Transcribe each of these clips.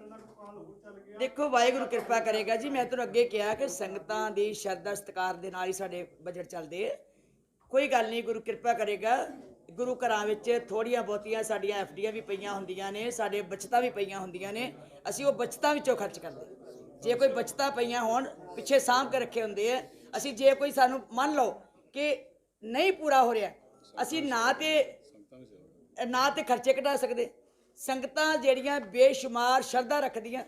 देखो वाहिगुरू कृपा करेगा जी। मैं तुहानूं अगे कहा कि संगतां दी शरधा सत्कार दे नाल ही साडे बजट चलदे है। कोई गल नहीं, गुरु कृपा करेगा। गुरु घरां विच थोड़ियां बहुतियां साडियां एफडियां भी पईयां हुंदियां ने, साडे बचतां भी पईयां हुंदियां ने। असीं वो बचतां विचों खर्च करदे। जे कोई बचतां पईयां होण पिछे साਂਭ के रखे हुंदे है। असीं जे कोई सानूं मान लो कि नहीं पूरा हो रहा, असीं ना ते खर्चे कढा सकदे। संगतां ਜਿਹੜੀਆਂ बेशुमार शरधा रखदियां,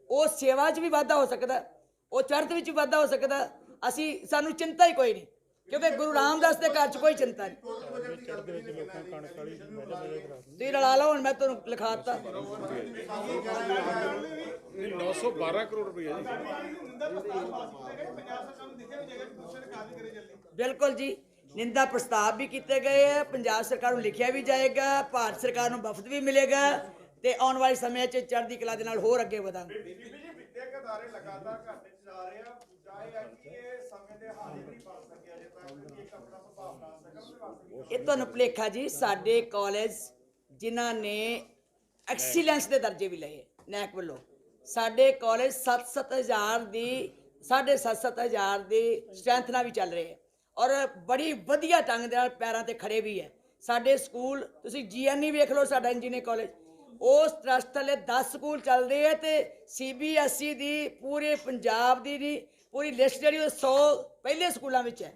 ਉਹ सेवा च भी वाधा हो सकता, वो चरत विच भी वाधा हो सकता। असी सानू चिंता ही कोई नहीं, क्योंकि गुरु रामदास के घर च कोई चिंता नहीं। तुसीं रला लो, हुण मैं तुहानूं लिखाता 912 करोड़ रुपया बिल्कुल जी। निंदा प्रस्ताव भी किए गए हैं, पंजाब सरकार को लिखिया भी जाएगा, भारत सरकार को वफद भी मिलेगा, तो आने वाले समय चढ़ती कला के नाल होर अगे वधांगे। ये तुहानूं भुलेखा जी, साडे कॉलेज जिन्हां ने एक्सीलेंस के दर्जे भी लए नैक वालों, साडे कॉलेज 7-7 हज़ार की 7.5 हज़ार की स्ट्रैंथ नाल भी चल रहे हैं और बड़ी वधिया ढंग दे नाल पैरां ते खड़े भी है। साडे स्कूल तुसीं GNE वेख लो, साडा इंजीनियर कॉलेज, उस ट्रस्ट थले 10 स्कूल चल रहे हैं, तो CBSE की पूरे पंजाब की नहीं पूरी लिस्ट जी 100 पहले स्कूलों में है।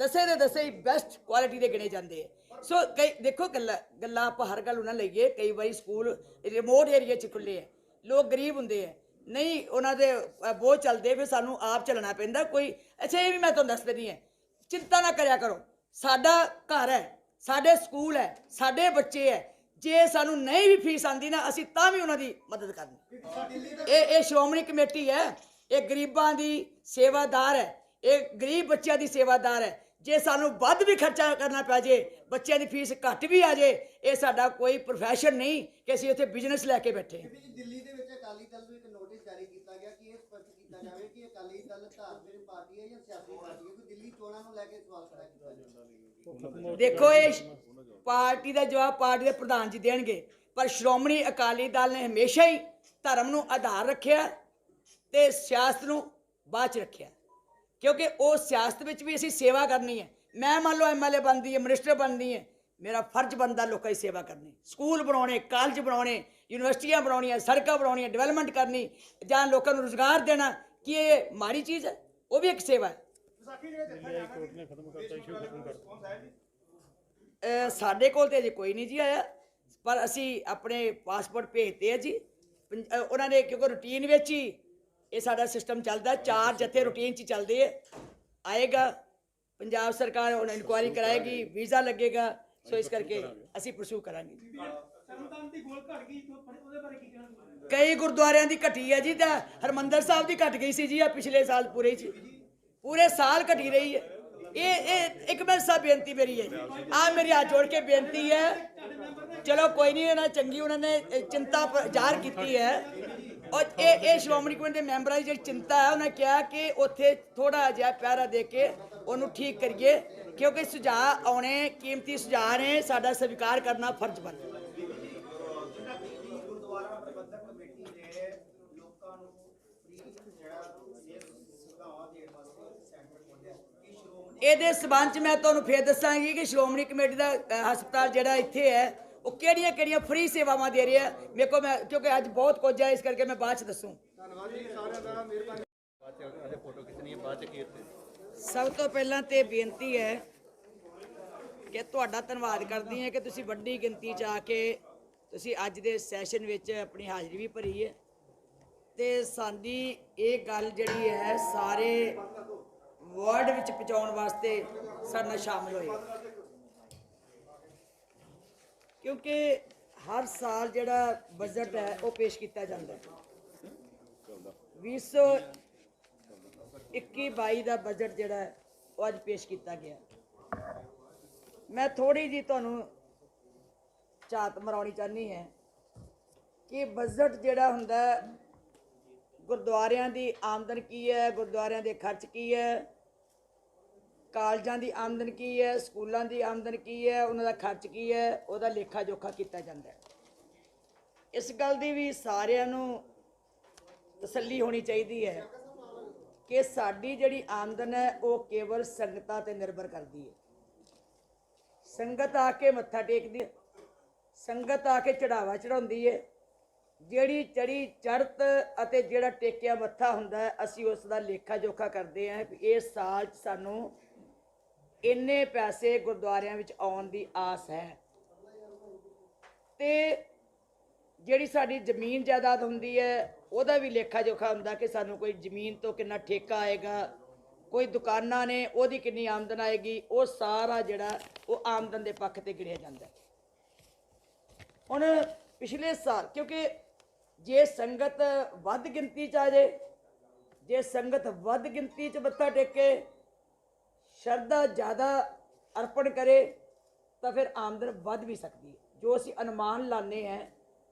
दसे दे दसे ही बेस्ट क्वालिटी के गिने जाते हैं। सो कई देखो गल्लां आपां हर गल ना लईए। कई बारी स्कूल रिमोट एरिया च खुले है, लोग गरीब होंगे है, नहीं उन्होंने बोझ चलते, फिर सानू आप चलना पैंदा कोई। अच्छा ये भी मैं तुहानूं दस देनी है, चिंता ना करया करो। साडा घर है, साडे स्कूल है, साडे बच्चे है, जे सानू नहीं भी फीस आती ना, असीं तां भी उन्हां दी मदद करनी। ये श्रोमणी कमेटी है, ये गरीबां दी सेवादार है, ये गरीब बच्चों की सेवादार है। जे सानू वध भी खर्चा करना पै जाए, बच्चों की फीस घट भी आ जाए, ये साडा कोई प्रोफैशन नहीं कि असीं उत्थे बिजनेस लैके बैठे। दिल्ली ਦੇ ਵਿੱਚ ਅਕਾਲੀ ਦਲ ਨੂੰ ਇੱਕ ਨੋਟਿਸ ਜਾਰੀ ਕੀਤਾ ਗਿਆ ਕਿ ਇਹ ਸਪਸ਼ਟ ਕੀਤਾ ਜਾਵੇ ਕਿ ਅਕਾਲੀ ਦਲ ਧਾਰਮਿਕ ਪਾਰਟੀ ਹੈ ਜਾਂ ਸਿਆਸੀ ਪਾਰਟੀ ਹੈ, ਕਿ ਦਿੱਲੀ ਚੋਣਾਂ ਨੂੰ ਲੈ ਕੇ ਸਵਾਲ ਖੜਾ ਕੀਤਾ ਜਾਂਦਾ। देखो ये पार्टी का जवाब पार्टी के प्रधान जी देंगे, पर श्रोमणी अकाली दल ने हमेशा ही धर्म को आधार रखा तो सियासत को बाद च रखा, क्योंकि वो सियासत में भी असी सेवा करनी है। मैं मान लो MLA बनती है, मिनिस्टर बननी है, मेरा फर्ज बनता लोगों की सेवा करनी, स्कूल बनाने, कॉलेज बनाने, यूनिवर्सिटियां बनानिया, सड़क बनानिया, डिवेलपमेंट करनी, जहाँ लोगों को रोजगार देना, कि ये माड़ी चीज़ है? वो भी एक सेवा है। साढ़े कोल तो अजे कोई नहीं जी आया, पर असी अपने पासपोर्ट भेजते हैं जी। उन्होंने क्योंकि रूटीन में ही ये साडा सिस्टम चलता, 4 जत्थे रूटीन च चलते है। आएगा पंजाब सरकार उन्हें इंक्वायरी कराएगी, वीज़ा लगेगा, सो इस करके असी परसू करांगे। कई गुरुद्वारियां दी घटी है जी, हरमंदर साहब की घट गई सी जी, पिछले साल पूरे साल घटी रही है। ये एक मैं सब बेनती मेरी है, मेरी हाथ जोड़ के बेनती है, चलो कोई नहीं, ना चंगी उन्होंने चिंता जाहिर की है, और ये श्रोमणी कमेटी के मैंबरां की चिंता है, उन्हें कहा कि उत्थे थोड़ा जिहा पैरा दे के उन्होंने ठीक करिए, क्योंकि सुझाव आने कीमती सुझाव ने, साडा स्वीकार करना फर्ज बनता। ये संबंध मैं तुहानूं फिर दसांगी कि श्रोमणी कमेटी का हस्पताल जिहड़ा इत्थे है वो किहड़ियां फ्री सेवावां दे रही है। मेरे को मैं क्योंकि अज बहुत कुछ है, इस करके मैं बाद दसूँ। सब तो पहला तो बेनती है कि तुहाडा धन्नवाद करदी है कि तुसीं वड्डी गिनती च आके तुसीं अज दे सैशन विच अपनी हाज़री भी भरी है, तो साडी ये गल जिहड़ी है सारे वर्ल्ड विच पहुँचाउण वास्ते साडे नाल शामिल होए, क्योंकि हर साल जिहड़ा बजट है वो पेश किया जाता है। 2021-22 का बजट जिहड़ा है वो अज पेश किया गया। मैं थोड़ी जी तुहानूं झात मराउणी चाहनी है कि बजट जिहड़ा हुंदा गुरुद्वारियां दी आमदन की है, गुरुद्वारियां दे खर्च की है, कालजां दी आमदन की है, स्कूलों की आमदन की है, उन्होंने खर्च की है, वह लेखा जोखा किया जाता है। इस गल की भी सारिਆਂ ਨੂੰ ਤਸੱਲੀ ਹੋਣੀ ਚਾਹੀਦੀ ਹੈ ਕਿ ਸਾਡੀ ਜਿਹੜੀ ਆਮਦਨ ਹੈ ਉਹ ਕੇਵਲ ਸੰਗਤਾਂ ਤੇ ਨਿਰਭਰ ਕਰਦੀ ਹੈ। ਸੰਗਤ ਆ ਕੇ ਮੱਥਾ ਟੇਕਦੀ ਹੈ, ਸੰਗਤ ਆ ਕੇ ਚੜਾਵਾ ਚੜਾਉਂਦੀ ਹੈ। ਜਿਹੜੀ ਚੜੀ ਚੜ੍ਹਤ ਅਤੇ ਜਿਹੜਾ ਟੇਕਿਆ ਮੱਥਾ ਹੁੰਦਾ ਹੈ, ਅਸੀਂ ਉਸ ਦਾ ਲੇਖਾ ਜੋਖਾ ਕਰਦੇ ਹਾਂ ਵੀ ਇਸ ਸਾਲ 'ਚ ਸਾਨੂੰ ਇੰਨੇ ਪੈਸੇ ਗੁਰਦੁਆਰਿਆਂ ਵਿੱਚ ਆਉਣ ਦੀ ਆਸ ਹੈ। ਤੇ ਜਿਹੜੀ ਸਾਡੀ ਜ਼ਮੀਨ ਜਾਇਦਾਦ ਹੁੰਦੀ ਹੈ ਉਹਦਾ ਵੀ ਲੇਖਾ ਜੋਖਾ ਹੁੰਦਾ ਕਿ ਸਾਨੂੰ ਕੋਈ ਜ਼ਮੀਨ ਤੋਂ ਕਿੰਨਾ ਠੇਕਾ ਆਏਗਾ, ਕੋਈ ਦੁਕਾਨਾਂ ਨੇ ਉਹਦੀ ਕਿੰਨੀ ਆਮਦਨ ਆਏਗੀ। ਉਹ ਸਾਰਾ ਜਿਹੜਾ ਉਹ ਆਮਦਨ ਦੇ ਪੱਖ ਤੇ ਗਿਣਿਆ ਜਾਂਦਾ। ਹੁਣ ਪਿਛਲੇ ਸਾਲ ਕਿਉਂਕਿ ਜੇ ਸੰਗਤ ਵੱਧ ਗਿਣਤੀ 'ਚ ਆ ਜਾਏ, ਜੇ ਸੰਗਤ ਵੱਧ ਗਿਣਤੀ 'ਚ ਮੱਥਾ ਟੇਕੇ, ਸ਼ਰਧਾ ਜ਼ਿਆਦਾ ਅਰਪਣ ਕਰੇ ਤਾਂ ਫਿਰ ਆਮਦਨ ਵੱਧ ਵੀ ਸਕਦੀ ਹੈ। ਜੋ ਅਸੀਂ ਅਨੁਮਾਨ ਲਾਉਂਦੇ ਹਾਂ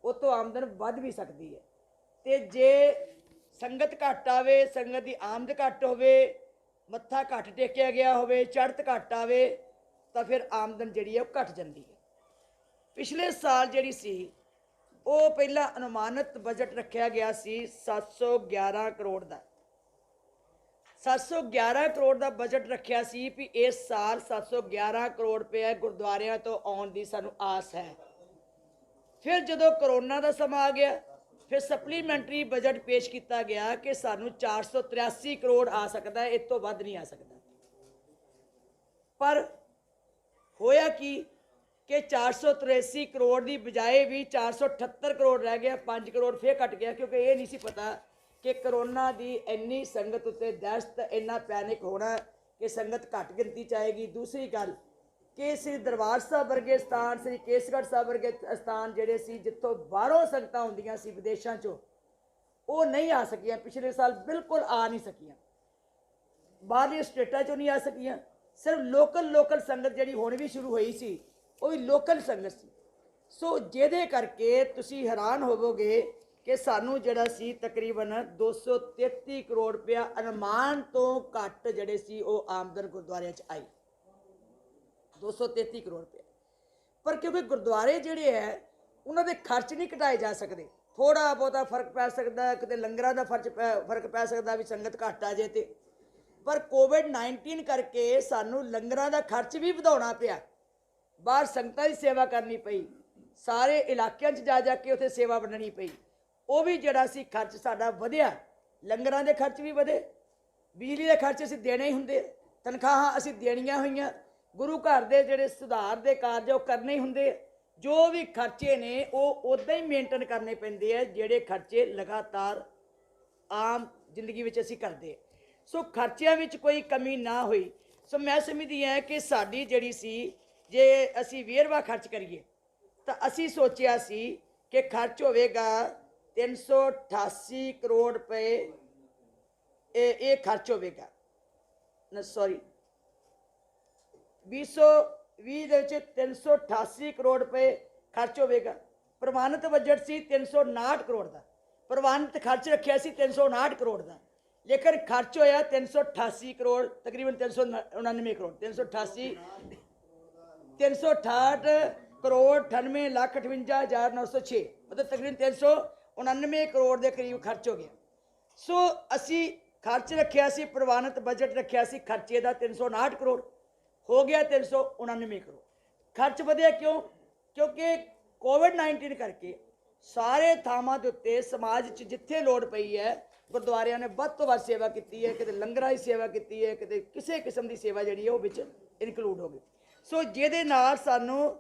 ਉਹ ਤੋਂ ਆਮਦਨ ਵੱਧ ਵੀ ਸਕਦੀ ਹੈ। ਤੇ ਜੇ ਸੰਗਤ ਘੱਟ ਆਵੇ, ਸੰਗਤ ਦੀ ਆਮਦ ਘੱਟ ਹੋਵੇ, ਮੱਥਾ ਘੱਟ ਟੇਕਿਆ ਗਿਆ ਹੋਵੇ, ਚੜ੍ਹਤ ਘੱਟ ਆਵੇ ਤਾਂ ਫਿਰ ਆਮਦਨ ਜਿਹੜੀ ਹੈ ਉਹ ਘੱਟ ਜਾਂਦੀ ਹੈ। ਪਿਛਲੇ ਸਾਲ ਜਿਹੜੀ ਸੀ ਉਹ ਪਹਿਲਾਂ ਅਨੁਮਾਨਿਤ ਬਜਟ ਰੱਖਿਆ ਗਿਆ ਸੀ 711 ਕਰੋੜ ਦਾ। 711 ਕਰੋੜ ਦਾ ਬਜਟ ਰੱਖਿਆ ਸੀ ਵੀ ਇਸ ਸਾਲ 711 ਕਰੋੜ ਰੁਪਏ ਗੁਰਦੁਆਰਿਆਂ ਤੋਂ ਆਉਣ ਦੀ ਸਾਨੂੰ ਆਸ ਹੈ। ਫਿਰ ਜਦੋਂ ਕਰੋਨਾ ਦਾ ਸਮਾਂ ਆ ਗਿਆ, ਫਿਰ ਸਪਲੀਮੈਂਟਰੀ ਬਜਟ ਪੇਸ਼ ਕੀਤਾ ਗਿਆ ਕਿ ਸਾਨੂੰ 483 ਕਰੋੜ ਆ ਸਕਦਾ ਹੈ, ਇਸ ਤੋਂ ਵੱਧ ਨਹੀਂ ਆ ਸਕਦਾ। ਪਰ ਹੋਇਆ ਕੀ ਕਿ 483 ਕਰੋੜ ਦੀ ਬਜਾਏ ਵੀ 478 ਕਰੋੜ ਰਹਿ ਗਿਆ, 5 ਕਰੋੜ ਫਿਰ ਘਟ ਗਿਆ। ਕਿਉਂਕਿ ਇਹ ਨਹੀਂ ਸੀ ਪਤਾ ਕਿ ਕਰੋਨਾ ਦੀ ਇੰਨੀ ਸੰਗਤ ਉੱਤੇ ਦਹਿਸ਼ਤ, ਇੰਨਾ ਪੈਨਿਕ ਹੋਣਾ ਕਿ ਸੰਗਤ ਘੱਟ ਗਿਣਤੀ 'ਚ ਆਏਗੀ। ਦੂਸਰੀ ਗੱਲ ਕਿ ਸ੍ਰੀ ਦਰਬਾਰ ਸਾਹਿਬ ਵਰਗੇ ਸਥਾਨ, ਸ੍ਰੀ ਕੇਸਗੜ੍ਹ ਸਾਹਿਬ ਵਰਗੇ ਸਥਾਨ ਜਿਹੜੇ ਸੀ ਜਿੱਥੋਂ ਬਾਹਰੋਂ ਸੰਗਤਾਂ ਹੁੰਦੀਆਂ ਸੀ ਵਿਦੇਸ਼ਾਂ 'ਚੋਂ, ਉਹ ਨਹੀਂ ਆ ਸਕੀਆਂ। ਪਿਛਲੇ ਸਾਲ ਬਿਲਕੁਲ ਆ ਨਹੀਂ ਸਕੀਆਂ, ਬਾਹਰਲੀਆਂ ਸਟੇਟਾਂ 'ਚੋਂ ਨਹੀਂ ਆ ਸਕੀਆਂ। ਸਿਰਫ ਲੋਕਲ ਸੰਗਤ ਜਿਹੜੀ ਹੁਣ ਵੀ ਸ਼ੁਰੂ ਹੋਈ ਸੀ ਉਹ ਵੀ ਲੋਕਲ ਸੰਗਤ ਸੀ। ਸੋ ਜਿਹਦੇ ਕਰਕੇ ਤੁਸੀਂ ਹੈਰਾਨ ਹੋਵੋਗੇ ਕਿ ਸਾਨੂੰ ਜਿਹੜਾ ਸੀ ਤਕਰੀਬਨ 233 ਕਰੋੜ ਰੁਪਇਆ ਅਨੁਮਾਨ ਤੋਂ ਘੱਟ ਜਿਹੜੇ ਸੀ ਉਹ ਆਮਦਨ ਗੁਰਦੁਆਰਿਆਂ 'ਚ ਆਈ। 233 ਕਰੋੜ ਰੁਪਏ। ਪਰ ਕਿਉਂਕਿ ਗੁਰਦੁਆਰੇ ਜਿਹੜੇ ਹੈ ਉਹਨਾਂ ਦੇ ਖਰਚ ਨਹੀਂ ਘਟਾਏ ਜਾ ਸਕਦੇ, ਥੋੜਾ ਬਹੁਤਾ ਫਰਕ ਪੈ ਸਕਦਾ, ਕਿਤੇ ਲੰਗਰਾਂ ਦਾ ਫਰਕ ਪੈ ਸਕਦਾ ਵੀ ਸੰਗਤ ਘੱਟ ਆ ਜੇ। ਤੇ ਪਰ ਕੋਵਿਡ-19 ਕਰਕੇ ਸਾਨੂੰ ਲੰਗਰਾਂ ਦਾ ਖਰਚ ਵੀ ਵਧਾਉਣਾ ਪਿਆ, ਬਾਹਰ ਸੰਗਤਾਂ ਦੀ ਸੇਵਾ ਕਰਨੀ ਪਈ, ਸਾਰੇ ਇਲਾਕਿਆਂ 'ਚ ਜਾ ਕੇ ਉੱਥੇ ਸੇਵਾ ਵੰਡਣੀ ਪਈ। ਉਹ ਵੀ ਜਿਹੜਾ ਸੀ ਖਰਚ ਸਾਡਾ ਵਧਿਆ। ਲੰਗਰਾਂ ਦੇ ਖਰਚ ਵੀ ਵਧੇ, ਬਿਜਲੀ ਦੇ ਖਰਚ ਅਸੀਂ ਦੇਣੇ ਹੀ ਹੁੰਦੇ, ਤਨਖਾਹਾਂ ਅਸੀਂ ਦੇਣੀਆਂ ਹੋਈਆਂ, ਗੁਰੂ ਘਰ ਦੇ ਜਿਹੜੇ ਸੁਧਾਰ ਦੇ ਕਾਰਜ ਉਹ ਕਰਨੇ ਹੀ ਹੁੰਦੇ। ਜੋ ਵੀ ਖਰਚੇ ਨੇ ਉਹ ਉੱਦਾਂ ਹੀ ਮੇਨਟੇਨ ਕਰਨੇ ਪੈਂਦੇ ਆ ਜਿਹੜੇ ਖਰਚੇ ਲਗਾਤਾਰ ਆਮ ਜ਼ਿੰਦਗੀ ਵਿੱਚ ਅਸੀਂ ਕਰਦੇ। ਸੋ ਖਰਚਿਆਂ ਵਿੱਚ ਕੋਈ ਕਮੀ ਨਾ ਹੋਈ। ਸੋ ਮੈਂ ਸਮਝਦੀ ਹਾਂ ਕਿ ਸਾਡੀ ਜਿਹੜੀ ਸੀ, ਜੇ ਅਸੀਂ ਵੇਰਵਾ ਖਰਚ ਕਰੀਏ ਤਾਂ ਅਸੀਂ ਸੋਚਿਆ ਸੀ ਕਿ ਖਰਚ ਹੋਵੇਗਾ 388 ਕਰੋੜ ਰੁਪਏ। ਇਹ ਖਰਚ ਹੋਵੇਗਾ 2020 ਦੇ ਵਿੱਚ 388 ਕਰੋੜ ਰੁਪਏ ਖਰਚ ਹੋਵੇਗਾ। ਪ੍ਰਵਾਨਿਤ ਬਜਟ ਸੀ 359 ਕਰੋੜ ਦਾ, ਪ੍ਰਵਾਨਿਤ ਖਰਚ ਰੱਖਿਆ ਸੀ 359 ਕਰੋੜ ਦਾ, ਲੇਕਿਨ ਖਰਚ ਹੋਇਆ 388 ਕਰੋੜ, ਤਕਰੀਬਨ 399 ਕਰੋੜ, 368 ਕਰੋੜ 98,58,906, ਮਤਲਬ ਤਕਰੀਬਨ 399 ਕਰੋੜ ਦੇ ਕਰੀਬ ਖਰਚ ਹੋ ਗਿਆ। ਸੋ ਅਸੀਂ ਖਰਚ ਰੱਖਿਆ ਸੀ, ਪ੍ਰਵਾਨਿਤ ਬਜਟ ਰੱਖਿਆ ਸੀ ਖਰਚੇ ਦਾ 359 ਕਰੋੜ, ਹੋ ਗਿਆ 399 ਕਰੋੜ। ਖਰਚ ਵਧਿਆ ਕਿਉਂ? ਕਿਉਂਕਿ ਕੋਵਿਡ-19 ਕਰਕੇ ਸਾਰੇ ਥਾਵਾਂ ਦੇ ਉੱਤੇ ਸਮਾਜ 'ਚ ਜਿੱਥੇ ਲੋੜ ਪਈ ਹੈ ਗੁਰਦੁਆਰਿਆਂ ਨੇ ਵੱਧ ਤੋਂ ਵੱਧ ਸੇਵਾ ਕੀਤੀ ਹੈ। ਕਿਤੇ ਲੰਗਰਾਂ ਦੀ ਸੇਵਾ ਕੀਤੀ ਹੈ, ਕਿਤੇ ਕਿਸੇ ਕਿਸਮ ਦੀ ਸੇਵਾ ਜਿਹੜੀ ਹੈ ਉਹ ਵਿੱਚ ਇਨਕਲੂਡ ਹੋ ਗਈ। ਸੋ ਜਿਹਦੇ ਨਾਲ ਸਾਨੂੰ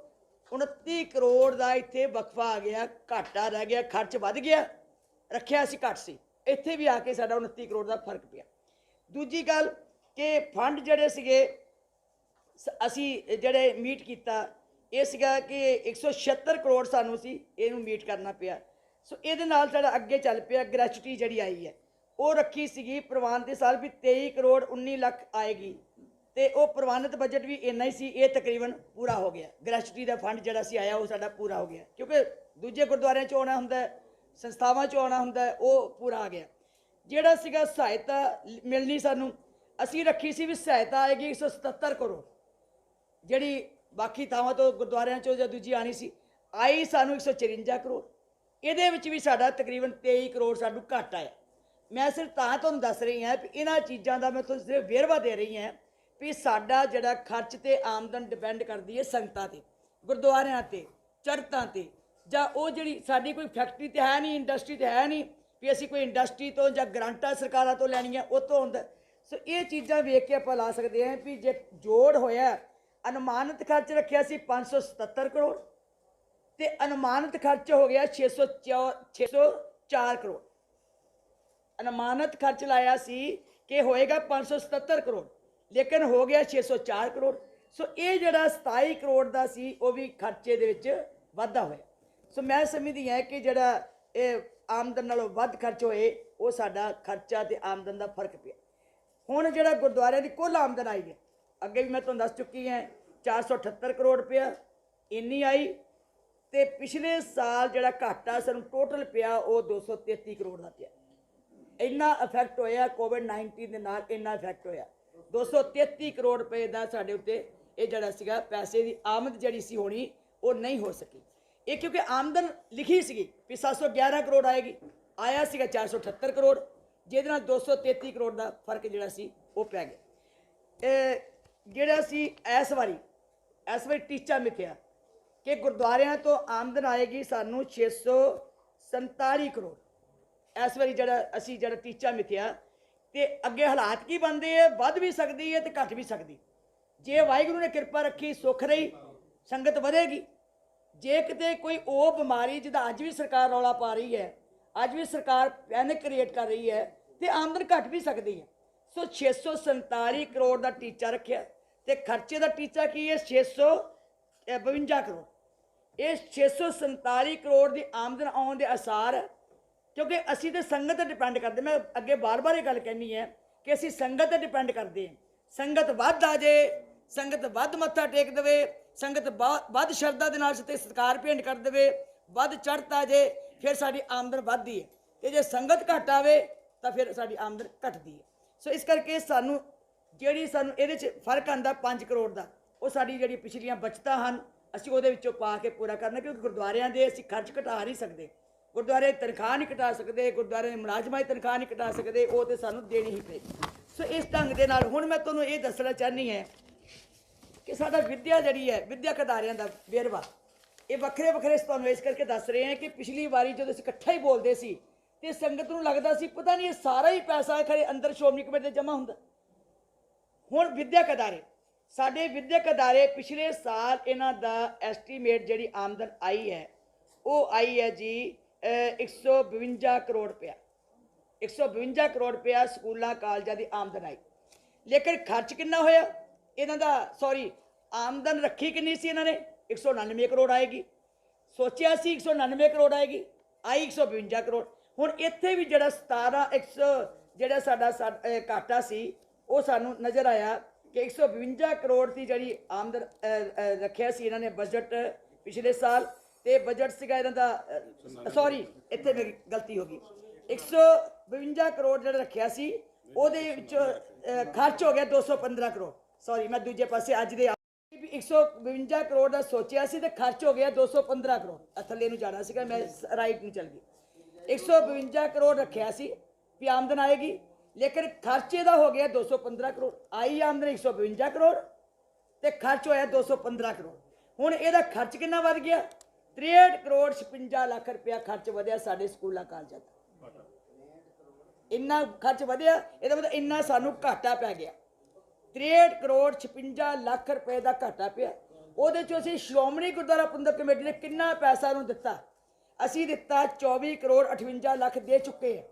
29 ਕਰੋੜ ਦਾ ਇੱਥੇ ਵਕਫਾ ਆ ਗਿਆ, ਘਾਟਾ ਰਹਿ ਗਿਆ, ਖਰਚ ਵੱਧ ਗਿਆ, ਰੱਖਿਆ ਸੀ ਘੱਟ ਸੀ, ਇੱਥੇ ਵੀ ਆ ਕੇ ਸਾਡਾ 29 ਕਰੋੜ ਦਾ ਫਰਕ ਪਿਆ। ਦੂਜੀ ਗੱਲ ਕਿ ਫੰਡ ਜਿਹੜੇ ਸੀਗੇ ਅਸੀਂ ਜਿਹੜੇ ਮੀਟ ਕੀਤਾ, ਇਹ ਸੀਗਾ ਕਿ 176 ਕਰੋੜ ਸਾਨੂੰ ਸੀ ਇਹਨੂੰ ਮੀਟ ਕਰਨਾ ਪਿਆ। ਸੋ ਇਹਦੇ ਨਾਲ ਸਾਡਾ ਅੱਗੇ ਚੱਲ ਪਿਆ। ਗ੍ਰੈਚੁਟੀ ਜਿਹੜੀ ਆਈ ਹੈ ਉਹ ਰੱਖੀ ਸੀਗੀ ਪ੍ਰਵਾਨਿਤ ਦੇ ਸਾਲ ਵੀ 23 ਕਰੋੜ 19 ਲੱਖ ਆਏਗੀ, ਤੇ ਉਹ ਪ੍ਰਵਾਨਿਤ ਬਜਟ ਵੀ ਇੰਨਾ ਹੀ ਸੀ, ਇਹ ਤਕਰੀਬਨ ਪੂਰਾ ਹੋ ਗਿਆ। ਗ੍ਰੈਚੁਟੀ ਦਾ ਫੰਡ ਜਿਹੜਾ ਸੀ ਆਇਆ ਉਹ ਸਾਡਾ ਪੂਰਾ ਹੋ ਗਿਆ, ਕਿਉਂਕਿ ਦੂਜੇ ਗੁਰਦੁਆਰਿਆਂ 'ਚੋਂ ਆਉਣਾ ਹੁੰਦਾ, ਸੰਸਥਾਵਾਂ 'ਚੋਂ ਆਉਣਾ ਹੁੰਦਾ, ਉਹ ਪੂਰਾ ਆ ਗਿਆ। ਜਿਹੜਾ ਸੀਗਾ ਸਹਾਇਤਾ ਮਿਲਣੀ ਸਾਨੂੰ, ਅਸੀਂ ਰੱਖੀ ਸੀ ਵੀ ਸਹਾਇਤਾ ਆਏਗੀ 177 ਕਰੋੜ, ਜਿਹੜੀ ਬਾਕੀ ਥਾਵਾਂ ਤੋਂ ਗੁਰਦੁਆਰਿਆਂ 'ਚੋਂ ਜਾਂ ਦੂਜੀ ਆਣੀ ਸੀ, ਆਈ ਸਾਨੂੰ 154 ਕਰੋੜ। ਇਹਦੇ ਵਿੱਚ ਵੀ ਸਾਡਾ ਤਕਰੀਬਨ 23 ਕਰੋੜ ਸਾਨੂੰ ਘੱਟ ਆਇਆ। ਮੈਂ ਸਿਰਫ ਤਾਂ ਤੁਹਾਨੂੰ ਦੱਸ ਰਹੀ ਹਾਂ ਵੀ ਇਹਨਾਂ ਚੀਜ਼ਾਂ ਦਾ ਮੈਂ ਤੁਹਾਨੂੰ ਸਿਰਫ ਵੇਰਵਾ ਦੇ ਰਹੀ ਹਾਂ ਵੀ ਸਾਡਾ ਜਿਹੜਾ ਖਰਚ ਤੇ ਆਮਦਨ ਡਿਪੈਂਡ ਕਰਦੀ ਹੈ ਸੰਗਤਾਂ ਤੇ, ਗੁਰਦੁਆਰਿਆਂ ਤੇ, ਚੜ੍ਹਤਾਂ ਤੇ, ਜਾਂ ਉਹ ਜਿਹੜੀ ਸਾਡੀ ਕੋਈ ਫੈਕਟਰੀ ਤੇ ਹੈ ਨਹੀਂ, ਇੰਡਸਟਰੀ ਤੇ ਹੈ ਨਹੀਂ ਵੀ ਅਸੀਂ ਕੋਈ ਇੰਡਸਟਰੀ ਤੋਂ ਜਾਂ ਗ੍ਰਾਂਟਾਂ ਸਰਕਾਰਾਂ ਤੋਂ ਲੈਣੀਆਂ ਉਹ ਤੋਂ ਹੁੰਦਾ। ਸੋ ਇਹ ਚੀਜ਼ਾਂ ਵੇਖ ਕੇ ਆਪਾਂ ਲਾ ਸਕਦੇ ਹਾਂ ਵੀ ਜੇ ਜੋੜ ਹੋਇਆ, ਅਨੁਮਾਨਿਤ ਖਰਚ ਰੱਖਿਆ ਸੀ 577 ਕਰੋੜ ਤੇ ਅਨੁਮਾਨਿਤ ਖਰਚ ਹੋ ਗਿਆ 604 ਕਰੋੜ। ਅਨੁਮਾਨਿਤ ਖਰਚ ਲਾਇਆ ਸੀ ਕਿ ਹੋਏਗਾ 577 ਕਰੋੜ, ਲੇਕਿਨ ਹੋ ਗਿਆ 604 ਕਰੋੜ। ਸੋ ਇਹ ਜਿਹੜਾ 27 ਕਰੋੜ ਦਾ ਸੀ ਉਹ ਵੀ ਖਰਚੇ ਦੇ ਵਿੱਚ ਵਾਧਾ ਹੋਇਆ। ਸੋ ਮੈਂ ਸਮਝਦੀ ਹਾਂ ਕਿ ਜਿਹੜਾ ਇਹ ਆਮਦਨ ਨਾਲੋਂ ਵੱਧ ਖਰਚ ਹੋਏ ਉਹ ਸਾਡਾ ਖਰਚਾ ਤੇ ਆਮਦਨ ਦਾ ਫਰਕ ਪਿਆ। ਹੁਣ ਜਿਹੜਾ ਗੁਰਦੁਆਰਿਆਂ ਦੀ ਕੁੱਲ ਆਮਦਨ ਆਈ ਹੈ, ਅੱਗੇ ਵੀ ਮੈਂ ਤੁਹਾਨੂੰ ਦੱਸ ਚੁੱਕੀ ਹਾਂ 478 ਕਰੋੜ ਰੁਪਇਆ ਇੰਨੀ ਆਈ, ਤੇ ਪਿਛਲੇ ਸਾਲ ਜਿਹੜਾ ਘਾਟਾ ਸਾਨੂੰ ਟੋਟਲ ਪਿਆ ਉਹ 233 ਕਰੋੜ ਦਾ ਪਿਆ। ਇੰਨਾ ਇਫੈਕਟ ਹੋਇਆ ਕੋਵਿਡ-19 ਦੇ ਨਾਲ, ਇੰਨਾ ਇਫੈਕਟ ਹੋਇਆ 233 ਕਰੋੜ ਰੁਪਏ ਦਾ ਸਾਡੇ ਉੱਤੇ ਇਹ ਜਿਹੜਾ ਸੀਗਾ ਪੈਸੇ ਦੀ ਆਮਦ ਜਿਹੜੀ ਸੀ ਹੋਣੀ ਉਹ ਨਹੀਂ ਹੋ ਸਕੀ। ਇਹ ਕਿਉਂਕਿ ਆਮਦਨ ਲਿਖੀ ਸੀਗੀ ਵੀ 711 ਕਰੋੜ ਆਏਗੀ, ਆਇਆ ਸੀਗਾ 478 ਕਰੋੜ, ਜਿਹਦੇ ਨਾਲ 233 ਕਰੋੜ ਦਾ ਫਰਕ ਜਿਹੜਾ ਸੀ ਉਹ ਪੈ ਗਿਆ। ਜਿਹੜਾ ਸੀ ਇਸ ਵਾਰੀ ਟੀਚਾ ਮਿਥਿਆ ਕਿ ਗੁਰਦੁਆਰਿਆਂ ਤੋਂ ਆਮਦਨ ਆਏਗੀ ਸਾਨੂੰ 647 ਕਰੋੜ। ਇਸ ਵਾਰੀ ਜਿਹੜਾ ਟੀਚਾ ਮਿਥਿਆ, ਤੇ ਅੱਗੇ ਹਾਲਾਤ ਕੀ ਬਣਦੇ ਹੈ, ਵੱਧ ਵੀ ਸਕਦੀ ਹੈ ਤੇ ਘਟ ਵੀ ਸਕਦੀ। ਜੇ ਵਾਹਿਗੁਰੂ ਨੇ ਕਿਰਪਾ ਰੱਖੀ, ਸੁੱਖ ਰਹੀ, ਸੰਗਤ ਵਧੇਗੀ। ਜੇ ਕਿਤੇ ਕੋਈ ਉਹ ਬਿਮਾਰੀ ਜਿਹਦਾ ਅੱਜ ਵੀ ਸਰਕਾਰ ਰੌਲਾ ਪਾ ਰਹੀ ਹੈ, ਅੱਜ ਵੀ ਸਰਕਾਰ ਪੈਨਿਕ ਕ੍ਰੀਏਟ ਕਰ ਰਹੀ ਹੈ, ਤੇ ਆਮਦਨ ਘਟ ਵੀ ਸਕਦੀ ਹੈ। ਸੋ 647 ਕਰੋੜ ਦਾ ਟੀਚਾ ਰੱਖਿਆ ਤੇ ਖਰਚੇ ਦਾ ਟੀਚਾ ਕੀ ਹੈ 652 ਕਰੋੜ। ਇਹ 647 ਕਰੋੜ ਦੀ ਆਮਦਨ ਆਉਣ ਦੇ ਆਸਾਰ ਹੈ, ਕਿਉਂਕਿ ਅਸੀਂ ਤਾਂ ਸੰਗਤ ਤੇ ਡਿਪੈਂਡ ਕਰਦੇ। ਮੈਂ ਅੱਗੇ ਬਾਰ-ਬਾਰ ਇਹ ਗੱਲ ਕਹਿਣੀ ਹੈ ਕਿ ਅਸੀਂ ਸੰਗਤ ਤੇ ਡਿਪੈਂਡ ਕਰਦੇ ਹਾਂ। ਸੰਗਤ ਵੱਧ ਆ ਜੇ, ਸੰਗਤ ਵੱਧ ਮੱਥਾ ਟੇਕ ਦੇਵੇ, ਸੰਗਤ ਵੱਧ ਸ਼ਰਧਾ ਦੇ ਨਾਲ ਸਤਿਕਾਰ ਭੇਂਟ ਕਰ ਦੇਵੇ, ਵੱਧ ਚੜ੍ਹਤਾ ਜੇ, ਫਿਰ ਸਾਡੀ ਆਮਦਨ ਵੱਧਦੀ ਹੈ, ਤੇ ਜੇ ਸੰਗਤ ਘੱਟ ਆਵੇ ਤਾਂ ਫਿਰ ਸਾਡੀ ਆਮਦਨ ਘਟਦੀ ਹੈ। ਸੋ ਇਸ ਕਰਕੇ ਸਾਨੂੰ ਇਹਦੇ 'ਚ ਫਰਕ ਆਉਂਦਾ 5 ਕਰੋੜ ਦਾ, ਉਹ ਸਾਡੀ ਜਿਹੜੀ ਪਿਛਲੀਆਂ ਬਚਤਾਂ ਹਨ ਅਸੀਂ ਉਹਦੇ ਵਿੱਚੋਂ ਪਾ ਕੇ ਪੂਰਾ ਕਰਨਾ, ਕਿਉਂਕਿ ਗੁਰਦੁਆਰਿਆਂ ਦੇ ਅਸੀਂ ਖਰਚ ਘਟਾ ਨਹੀਂ ਸਕਦੇ, ਗੁਰਦੁਆਰੇ ਦੀ ਤਨਖਾਹ ਨਹੀਂ ਘਟਾ ਸਕਦੇ, ਗੁਰਦੁਆਰੇ ਦੇ ਮੁਲਾਜ਼ਮਾਂ ਦੀ ਤਨਖਾਹ ਨਹੀਂ ਘਟਾ ਸਕਦੇ, ਉਹ ਤਾਂ ਸਾਨੂੰ ਦੇਣੀ ਹੀ ਪਏਗੀ। ਸੋ ਇਸ ਢੰਗ ਦੇ ਨਾਲ ਹੁਣ ਮੈਂ ਤੁਹਾਨੂੰ ਇਹ ਦੱਸਣਾ ਚਾਹੁੰਦੀ ਹਾਂ ਕਿ ਸਾਡਾ ਵਿੱਦਿਆ ਜਿਹੜੀ ਹੈ, ਵਿੱਦਿਅਕ ਅਦਾਰਿਆਂ ਦਾ ਵੇਰਵਾ ਇਹ ਵੱਖਰੇ ਵੱਖਰੇ ਤੁਹਾਨੂੰ ਇਸ ਕਰਕੇ ਦੱਸ ਰਹੇ ਹਾਂ ਕਿ ਪਿਛਲੀ ਵਾਰੀ ਜਦੋਂ ਅਸੀਂ ਇਕੱਠਾ ਹੀ ਬੋਲਦੇ ਸੀ ਤੇ ਸੰਗਤ ਨੂੰ ਲੱਗਦਾ ਸੀ ਪਤਾ ਨਹੀਂ ਇਹ ਸਾਰਾ ਹੀ ਪੈਸਾ ਖਰੇ ਅੰਦਰ ਸ਼੍ਰੋਮਣੀ ਕਮੇਟੀ ਦੇ ਜਮ੍ਹਾਂ ਹੁੰਦਾ। ਹੁਣ ਵਿੱਦਿਅਕ ਅਦਾਰੇ, ਸਾਡੇ ਵਿੱਦਿਅਕ ਅਦਾਰੇ ਪਿਛਲੇ ਸਾਲ ਇਹਨਾਂ ਦਾ ਐਸਟੀਮੇਟ ਜਿਹੜੀ ਆਮਦਨ ਆਈ ਹੈ ਉਹ ਆਈ ਹੈ ਜੀ 152 ਕਰੋੜ ਰੁਪਇਆ। 152 ਕਰੋੜ ਰੁਪਇਆ ਸਕੂਲਾਂ ਕਾਲਜਾਂ ਦੀ ਆਮਦਨ ਆਈ, ਲੇਕਿਨ ਖਰਚ ਕਿੰਨਾ ਹੋਇਆ ਇਹਨਾਂ ਦਾ, ਆਮਦਨ ਰੱਖੀ ਕਿੰਨੀ ਸੀ ਇਹਨਾਂ ਨੇ 199 ਕਰੋੜ ਆਏਗੀ, ਸੋਚਿਆ ਸੀ 199 ਕਰੋੜ ਆਏਗੀ, ਆਈ 152 ਕਰੋੜ। ਹੁਣ ਇੱਥੇ ਵੀ ਜਿਹੜਾ 17 ਜਿਹੜਾ ਸਾਡਾ ਘਾਟਾ ਸੀ ਉਹ ਸਾਨੂੰ ਨਜ਼ਰ ਆਇਆ ਕਿ 152 ਕਰੋੜ ਦੀ ਜਿਹੜੀ ਆਮਦਨ ਰੱਖਿਆ ਸੀ ਇਹਨਾਂ ਨੇ ਬਜਟ ਪਿਛਲੇ ਸਾਲ, ਤੇ ਬਜਟ ਸੀਗਾ ਇਹਨਾਂ ਦਾ ਇੱਥੇ ਮੇਰੀ ਗਲਤੀ ਹੋ ਗਈ, 152 ਕਰੋੜ ਜਿਹੜਾ ਰੱਖਿਆ ਸੀ ਉਹਦੇ ਵਿੱਚ ਖਰਚ ਹੋ ਗਿਆ 215 ਕਰੋੜ। ਮੈਂ ਦੂਜੇ ਪਾਸੇ ਅੱਜ ਦੇ 152 ਕਰੋੜ ਦਾ ਸੋਚਿਆ ਸੀ ਤੇ ਖਰਚ ਹੋ ਗਿਆ 215 ਕਰੋੜ। ਥੱਲੇ ਨੂੰ ਜਾਣਾ ਸੀਗਾ, ਮੈਂ ਰਾਈਟ ਨੂੰ ਚੱਲ ਗਈ। 152 ਕਰੋੜ ਰੱਖਿਆ ਸੀ ਵੀ ਆਮਦਨ ਆਏਗੀ, ਲੇਕਿਨ ਖਰਚੇ ਦਾ ਹੋ ਗਿਆ 215 ਕਰੋੜ। ਆਈ ਆਮਦਨ 152 ਕਰੋੜ ਤੇ ਖਰਚ ਹੋਇਆ 215 ਕਰੋੜ। ਹੁਣ ਇਹਦਾ ਖਰਚ ਕਿੰਨਾ ਵੱਧ ਗਿਆ 63 ਕਰੋੜ 56 ਲੱਖ ਰੁਪਇਆ ਖਰਚ ਵਧਿਆ ਸਾਡੇ ਸਕੂਲਾਂ ਕਾਲਜਾਂ ਦਾ। ਇੰਨਾ ਖਰਚ ਵਧਿਆ, ਇਹਦਾ ਮਤਲਬ ਇੰਨਾ ਸਾਨੂੰ ਘਾਟਾ ਪੈ ਗਿਆ। 63 ਕਰੋੜ 56 ਲੱਖ ਰੁਪਏ ਦਾ ਘਾਟਾ ਪਿਆ। ਉਹਦੇ 'ਚੋਂ ਅਸੀਂ ਸ਼੍ਰੋਮਣੀ ਗੁਰਦੁਆਰਾ ਪ੍ਰਬੰਧਕ ਕਮੇਟੀ ਨੇ ਕਿੰਨਾ ਪੈਸਾ ਨੂੰ ਦਿੱਤਾ, ਅਸੀਂ ਦਿੱਤਾ 24 ਕਰੋੜ 58 ਲੱਖ ਦੇ ਚੁੱਕੇ ਹਾਂ,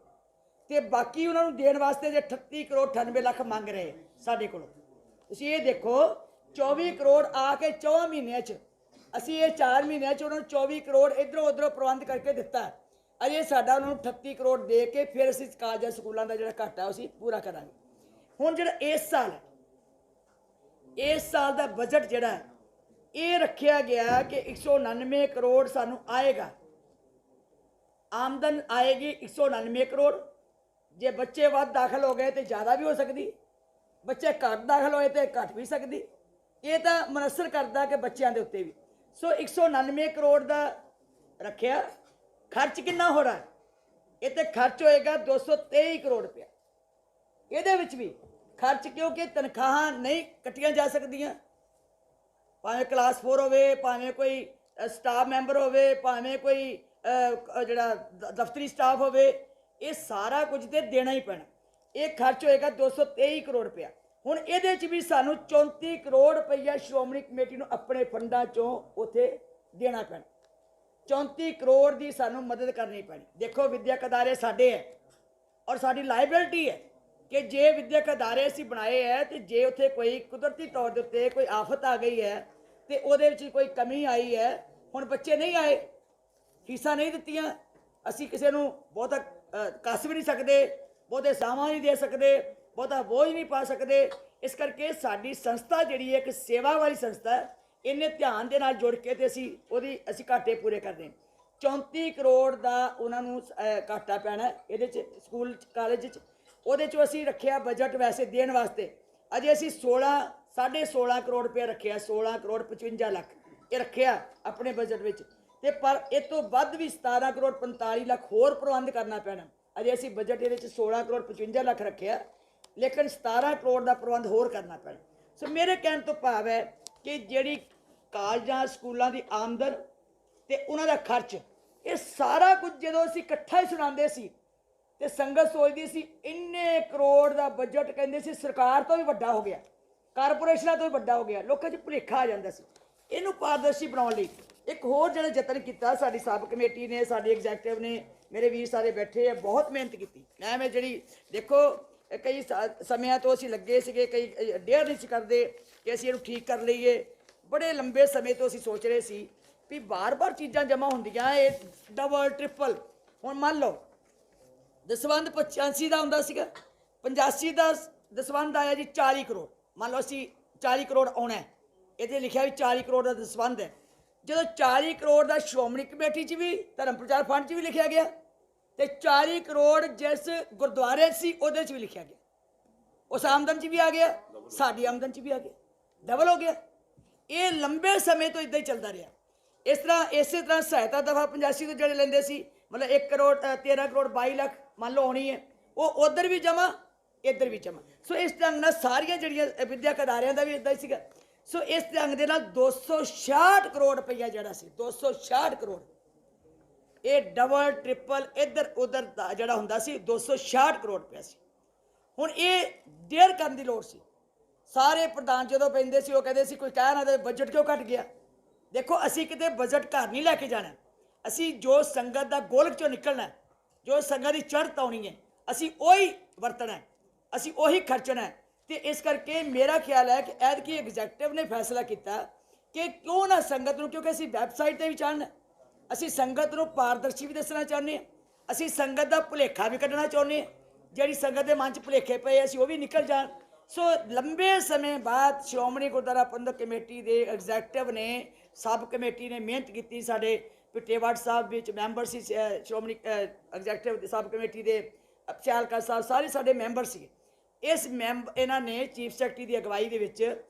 ਤੇ ਬਾਕੀ ਉਹਨਾਂ ਨੂੰ ਦੇਣ ਵਾਸਤੇ ਜੇ 38 ਕਰੋੜ 98 ਲੱਖ ਮੰਗ ਰਹੇ ਸਾਡੇ ਕੋਲੋਂ। ਤੁਸੀਂ ਇਹ ਦੇਖੋ 24 ਕਰੋੜ ਆ ਕੇ 4 ਮਹੀਨਿਆਂ 'ਚ, ਅਸੀਂ ਇਹ 4 ਮਹੀਨਿਆਂ 'ਚ ਉਹਨਾਂ ਨੂੰ 24 ਕਰੋੜ ਇੱਧਰੋਂ ਉੱਧਰੋਂ ਪ੍ਰਬੰਧ ਕਰਕੇ ਦਿੱਤਾ। ਅਜੇ ਸਾਡਾ ਉਹਨਾਂ ਨੂੰ 38 ਕਰੋੜ ਦੇ ਕੇ ਫਿਰ ਅਸੀਂ ਕਾਲਜਾਂ ਸਕੂਲਾਂ ਦਾ ਜਿਹੜਾ ਘਾਟਾ ਅਸੀਂ ਪੂਰਾ ਕਰਾਂਗੇ। ਹੁਣ ਜਿਹੜਾ ਇਸ ਸਾਲ ਦਾ ਬਜਟ ਜਿਹੜਾ ਇਹ ਰੱਖਿਆ ਗਿਆ ਕਿ 199 ਕਰੋੜ ਸਾਨੂੰ ਆਏਗਾ, ਆਮਦਨ ਆਏਗੀ 199 ਕਰੋੜ। ਜੇ ਬੱਚੇ ਵੱਧ ਦਾਖਲ ਹੋ ਗਏ ਤੇ ਜ਼ਿਆਦਾ ਵੀ ਹੋ ਸਕਦੀ, ਬੱਚੇ ਘੱਟ ਦਾਖਲ ਹੋਏ ਤੇ ਘੱਟ ਵੀ ਸਕਦੀ, ਇਹ ਤਾਂ ਮਨਸਰ ਕਰਦਾ ਕਿ ਬੱਚਿਆਂ ਦੇ ਉੱਤੇ ਵੀ। ਸੋ 199 ਕਰੋੜ ਦਾ ਰੱਖਿਆ। ਖਰਚ ਕਿੰਨਾ ਹੋ ਰਿਹਾ ਇਹ ਤੇ ਖਰਚ ਹੋਏਗਾ 223 ਕਰੋੜ ਰੁਪਇਆ। ਇਹਦੇ ਵਿੱਚ ਵੀ ਖਰਚ, ਕਿਉਂਕਿ ਤਨਖਾਹਾਂ ਨਹੀਂ ਕੱਟੀਆਂ ਜਾ ਸਕਦੀਆਂ, ਭਾਵੇਂ ਕਲਾਸ 4 ਹੋਵੇ, ਭਾਵੇਂ ਕੋਈ ਸਟਾਫ ਮੈਂਬਰ ਹੋਵੇ, ਭਾਵੇਂ ਕੋਈ ਜਿਹੜਾ ਦਫ਼ਤਰੀ ਸਟਾਫ ਹੋਵੇ, ਇਹ ਸਾਰਾ ਕੁਝ ਤੇ ਦੇਣਾ ਹੀ ਪੈਣਾ। ਇਹ ਖਰਚ ਹੋਏਗਾ 223 ਕਰੋੜ ਰੁਪਇਆ। ਹੁਣ ਇਹਦੇ 'ਚ ਵੀ ਸਾਨੂੰ 34 ਕਰੋੜ ਰੁਪਈਆ ਸ਼੍ਰੋਮਣੀ ਕਮੇਟੀ ਨੂੰ ਆਪਣੇ ਫੰਡਾਂ 'ਚੋਂ ਉੱਥੇ ਦੇਣਾ ਪੈਣਾ। 34 ਕਰੋੜ ਦੀ ਸਾਨੂੰ ਮਦਦ ਕਰਨੀ ਪੈਣੀ। ਦੇਖੋ, ਵਿਦਿਅਕ ਅਦਾਰੇ ਸਾਡੇ ਹੈ ਔਰ ਸਾਡੀ ਲਾਇਬਿਲਿਟੀ ਹੈ ਕਿ ਜੇ ਵਿਦਿਅਕ ਅਦਾਰੇ ਅਸੀਂ ਬਣਾਏ ਹੈ ਤੇ ਜੇ ਉੱਥੇ ਕੋਈ ਕੁਦਰਤੀ ਤੌਰ ਦੇ ਉੱਤੇ ਕੋਈ ਆਫਤ ਆ ਗਈ ਹੈ ਤੇ ਉਹਦੇ ਵਿੱਚ ਕੋਈ ਕਮੀ ਆਈ ਹੈ, ਹੁਣ ਬੱਚੇ ਨਹੀਂ ਆਏ, ਫੀਸਾਂ ਨਹੀਂ ਦਿੱਤੀਆਂ, ਅਸੀਂ ਕਿਸੇ ਨੂੰ ਬਹੁਤਾ ਕੱਸ ਵੀ ਨਹੀਂ ਸਕਦੇ, ਬਹੁਤੇ ਸਾਮਾਂ ਨਹੀਂ ਦੇ ਸਕਦੇ, ਬਹੁਤਾ ਬੋਝ ਨਹੀਂ ਪਾ ਸਕਦੇ। ਇਸ ਕਰਕੇ ਸਾਡੀ ਸੰਸਥਾ ਜਿਹੜੀ ਹੈ ਇੱਕ ਸੇਵਾ ਵਾਲੀ ਸੰਸਥਾ ਹੈ, ਇਹਨੇ ਧਿਆਨ ਦੇ ਨਾਲ ਜੁੜ ਕੇ ਤੇ ਅਸੀਂ ਘਾਟੇ ਪੂਰੇ ਕਰਦੇ। 34 ਕਰੋੜ ਦਾ ਉਹਨਾਂ ਨੂੰ ਘਾਟਾ ਪੈਣਾ ਇਹਦੇ 'ਚ, ਸਕੂਲ ਕਾਲਜ 'ਚ। ਉਹਦੇ 'ਚੋਂ ਅਸੀਂ ਰੱਖਿਆ ਬਜਟ ਵੈਸੇ ਦੇਣ ਵਾਸਤੇ, ਅਜੇ ਅਸੀਂ 16.5 ਕਰੋੜ ਰੁਪਏ ਰੱਖਿਆ, 16 ਕਰੋੜ 55 ਲੱਖ ਇਹ ਰੱਖਿਆ ਆਪਣੇ ਬਜਟ ਵਿੱਚ। ਤੇ ਪਰ ਇਹ ਤੋਂ ਵੱਧ ਵੀ 17 ਕਰੋੜ 45 ਲੱਖ ਹੋਰ ਪ੍ਰਬੰਧ ਕਰਨਾ ਪੈਣਾ। ਅਜੇ ਅਸੀਂ ਬਜਟ ਇਹਦੇ 'ਚ 16 ਕਰੋੜ 55 ਲੱਖ ਰੱਖਿਆ, ਲੇਕਿਨ 17 ਕਰੋੜ ਦਾ ਪ੍ਰਬੰਧ ਹੋਰ ਕਰਨਾ ਪੈਣਾ। ਸੋ ਮੇਰੇ ਕਹਿਣ ਤੋਂ ਭਾਵ ਹੈ ਕਿ ਜਿਹੜੀ ਕਾਲਜਾਂ ਸਕੂਲਾਂ ਦੀ ਆਮਦਨ ਤੇ ਉਹਨਾਂ ਦਾ ਖਰਚ, ਇਹ ਸਾਰਾ ਕੁਝ ਜਦੋਂ ਅਸੀਂ ਇਕੱਠਾ ਹੀ ਸੁਣਾਉਂਦੇ ਸੀ ਤੇ ਸੰਗਤ ਸੋਚਦੀ ਸੀ ਇੰਨੇ ਕਰੋੜ ਦਾ ਬਜਟ, ਕਹਿੰਦੇ ਸੀ ਸਰਕਾਰ ਤੋਂ ਵੀ ਵੱਡਾ ਹੋ ਗਿਆ, ਕਾਰਪੋਰੇਸ਼ਨਾਂ ਤੋਂ ਵੀ ਵੱਡਾ ਹੋ ਗਿਆ, ਲੋਕਾਂ 'ਚ ਭੁਲੇਖਾ ਆ ਜਾਂਦਾ ਸੀ। ਇਹਨੂੰ ਪਾਰਦਰਸ਼ੀ ਬਣਾਉਣ ਲਈ ਇੱਕ ਹੋਰ ਜਿਹੜਾ ਯਤਨ ਕੀਤਾ ਸਾਡੀ ਸਬ ਕਮੇਟੀ ਨੇ, ਸਾਡੀ ਐਗਜ਼ੈਕਟਿਵ ਨੇ, ਮੇਰੇ ਵੀਰ ਸਾਰੇ ਬੈਠੇ ਆ, ਬਹੁਤ ਮਿਹਨਤ ਕੀਤੀ। ਮੈਂ ਜਿਹੜੀ ਦੇਖੋ ਕਈ ਸਮਿਆਂ ਤੋਂ ਅਸੀਂ ਲੱਗੇ ਸੀਗੇ, ਕਈ ਡੇਅਰ ਨਹੀਂ ਸੀ ਕਰਦੇ ਕਿ ਅਸੀਂ ਇਹਨੂੰ ਠੀਕ ਕਰ ਲਈਏ। ਬੜੇ ਲੰਬੇ ਸਮੇਂ ਤੋਂ ਅਸੀਂ ਸੋਚ ਰਹੇ ਸੀ ਵੀ ਬਾਰ-ਬਾਰ ਚੀਜ਼ਾਂ ਜਮ੍ਹਾਂ ਹੁੰਦੀਆਂ, ਇਹ ਡਬਲ ਟ੍ਰਿਪਲ। ਹੁਣ ਮੰਨ ਲਓ ਦਸਵੰਧ 85 ਦਾ ਹੁੰਦਾ ਸੀਗਾ, 85 ਦਾ ਦਸਵੰਧ ਆਇਆ ਜੀ 40 ਕਰੋੜ। ਮੰਨ ਲਓ ਅਸੀਂ 40 ਕਰੋੜ ਆਉਣਾ, ਇਹਦੇ ਲਿਖਿਆ ਵੀ 40 ਕਰੋੜ ਦਾ ਦਸਵੰਧ ਹੈ। ਜਦੋਂ 40 ਕਰੋੜ ਦਾ ਸ਼੍ਰੋਮਣੀ ਕਮੇਟੀ 'ਚ ਵੀ, ਧਰਮ ਪ੍ਰਚਾਰ ਫੰਡ 'ਚ ਵੀ ਲਿਖਿਆ ਗਿਆ ਤੇ 40 ਕਰੋੜ ਜਿਸ ਗੁਰਦੁਆਰੇ ਸੀ ਉਹਦੇ 'ਚ ਵੀ ਲਿਖਿਆ ਗਿਆ, ਉਸ ਆਮਦਨ 'ਚ ਵੀ ਆ ਗਿਆ, ਸਾਡੀ ਆਮਦਨ 'ਚ ਵੀ ਆ ਗਿਆ, ਡਬਲ ਹੋ ਗਿਆ। ਇਹ ਲੰਬੇ ਸਮੇਂ ਤੋਂ ਇੱਦਾਂ ਹੀ ਚੱਲਦਾ ਰਿਹਾ। ਇਸੇ ਤਰ੍ਹਾਂ ਸਹਾਇਤਾ ਦਫਾ 85 ਤੋਂ ਜਿਹੜੇ ਲੈਂਦੇ ਸੀ, ਮਤਲਬ 1 ਕਰੋੜ 13 ਕਰੋੜ 22 ਲੱਖ ਮੰਨ ਲਓ ਆਉਣੀ ਹੈ, ਉਹ ਉਧਰ ਵੀ ਜਮ੍ਹਾਂ ਇੱਧਰ ਵੀ ਜਮ੍ਹਾਂ। ਸੋ ਇਸ ਢੰਗ ਨਾਲ ਸਾਰੀਆਂ ਜਿਹੜੀਆਂ ਵਿਦਿਅਕ ਅਦਾਰਿਆਂ ਦਾ ਵੀ ਇੱਦਾਂ ਹੀ ਸੀਗਾ। ਸੋ ਇਸ ਢੰਗ ਦੇ ਨਾਲ 266 ਕਰੋੜ ਰੁਪਈਆ ਜਿਹੜਾ ਸੀ, 266 ਕਰੋੜ, ਇਹ ਡਬਲ ਟ੍ਰਿਪਲ ਇੱਧਰ ਉੱਧਰ ਦਾ ਜਿਹੜਾ ਹੁੰਦਾ ਸੀ 266 ਕਰੋੜ ਰੁਪਇਆ ਸੀ। ਹੁਣ ਇਹ ਡੇਅਰ ਕਰਨ ਦੀ ਲੋੜ ਸੀ। ਸਾਰੇ ਪ੍ਰਧਾਨ ਜਦੋਂ ਪੈਂਦੇ ਸੀ ਉਹ ਕਹਿੰਦੇ ਸੀ ਕੋਈ ਕਹਿ ਨਾ ਦੇ ਬਜਟ ਕਿਉਂ ਘਟ ਗਿਆ। ਦੇਖੋ, ਅਸੀਂ ਕਿਤੇ ਬਜਟ ਘਰ ਨਹੀਂ ਲੈ ਕੇ ਜਾਣਾ, ਅਸੀਂ ਜੋ ਸੰਗਤ ਦਾ ਗੋਲਕ ਚੋਂ ਨਿਕਲਣਾ, ਜੋ ਸੰਗਤ ਦੀ ਚੜ੍ਹਤ ਆਉਣੀ ਹੈ, ਅਸੀਂ ਉਹੀ ਵਰਤਣਾ, ਅਸੀਂ ਉਹੀ ਖਰਚਣਾ। ਤੇ ਇਸ ਕਰਕੇ ਮੇਰਾ ਖਿਆਲ ਹੈ ਕਿ ਐਤਕੀ ਐਗਜ਼ੈਕਟਿਵ ਨੇ ਫੈਸਲਾ ਕੀਤਾ ਕਿ ਕਿਉਂ ਨਾ ਸੰਗਤ ਨੂੰ, ਕਿਉਂਕਿ ਅਸੀਂ ਵੈਬਸਾਈਟ 'ਤੇ ਵੀ ਚਾੜਨਾ, ਅਸੀਂ ਸੰਗਤ ਨੂੰ ਪਾਰਦਰਸ਼ੀ ਵੀ ਦੱਸਣਾ ਚਾਹੁੰਦੇ ਹਾਂ, ਅਸੀਂ ਸੰਗਤ ਦਾ ਭੁਲੇਖਾ ਵੀ ਕੱਢਣਾ ਚਾਹੁੰਦੇ ਹਾਂ, ਜਿਹੜੀ ਸੰਗਤ ਦੇ ਮਨ 'ਚ ਭੁਲੇਖੇ ਪਏ ਅਸੀਂ ਉਹ ਵੀ ਨਿਕਲ ਜਾਣ। ਸੋ ਲੰਬੇ ਸਮੇਂ ਬਾਅਦ ਸ਼੍ਰੋਮਣੀ ਗੁਰਦੁਆਰਾ ਪ੍ਰਬੰਧਕ ਕਮੇਟੀ ਦੇ ਐਗਜ਼ੈਕਟਿਵ ਨੇ, ਸਬ ਕਮੇਟੀ ਨੇ ਮਿਹਨਤ ਕੀਤੀ। ਸਾਡੇ ਪਿੱਟੇਵਾੜ ਸਾਹਿਬ ਵਿੱਚ ਮੈਂਬਰ ਸੀ ਸ਼੍ਰੋਮਣੀ ਐਗਜ਼ੈਕਟਿਵ ਸਬ ਕਮੇਟੀ ਦੇ, ਸਿਆਲਕਾ ਸਾਹਿਬ, ਸਾਰੇ ਸਾਡੇ ਮੈਂਬਰ ਸੀ। ਇਹਨਾਂ ਨੇ ਚੀਫ ਸੈਕਟਰੀ ਦੀ ਅਗਵਾਈ ਦੇ ਵਿੱਚ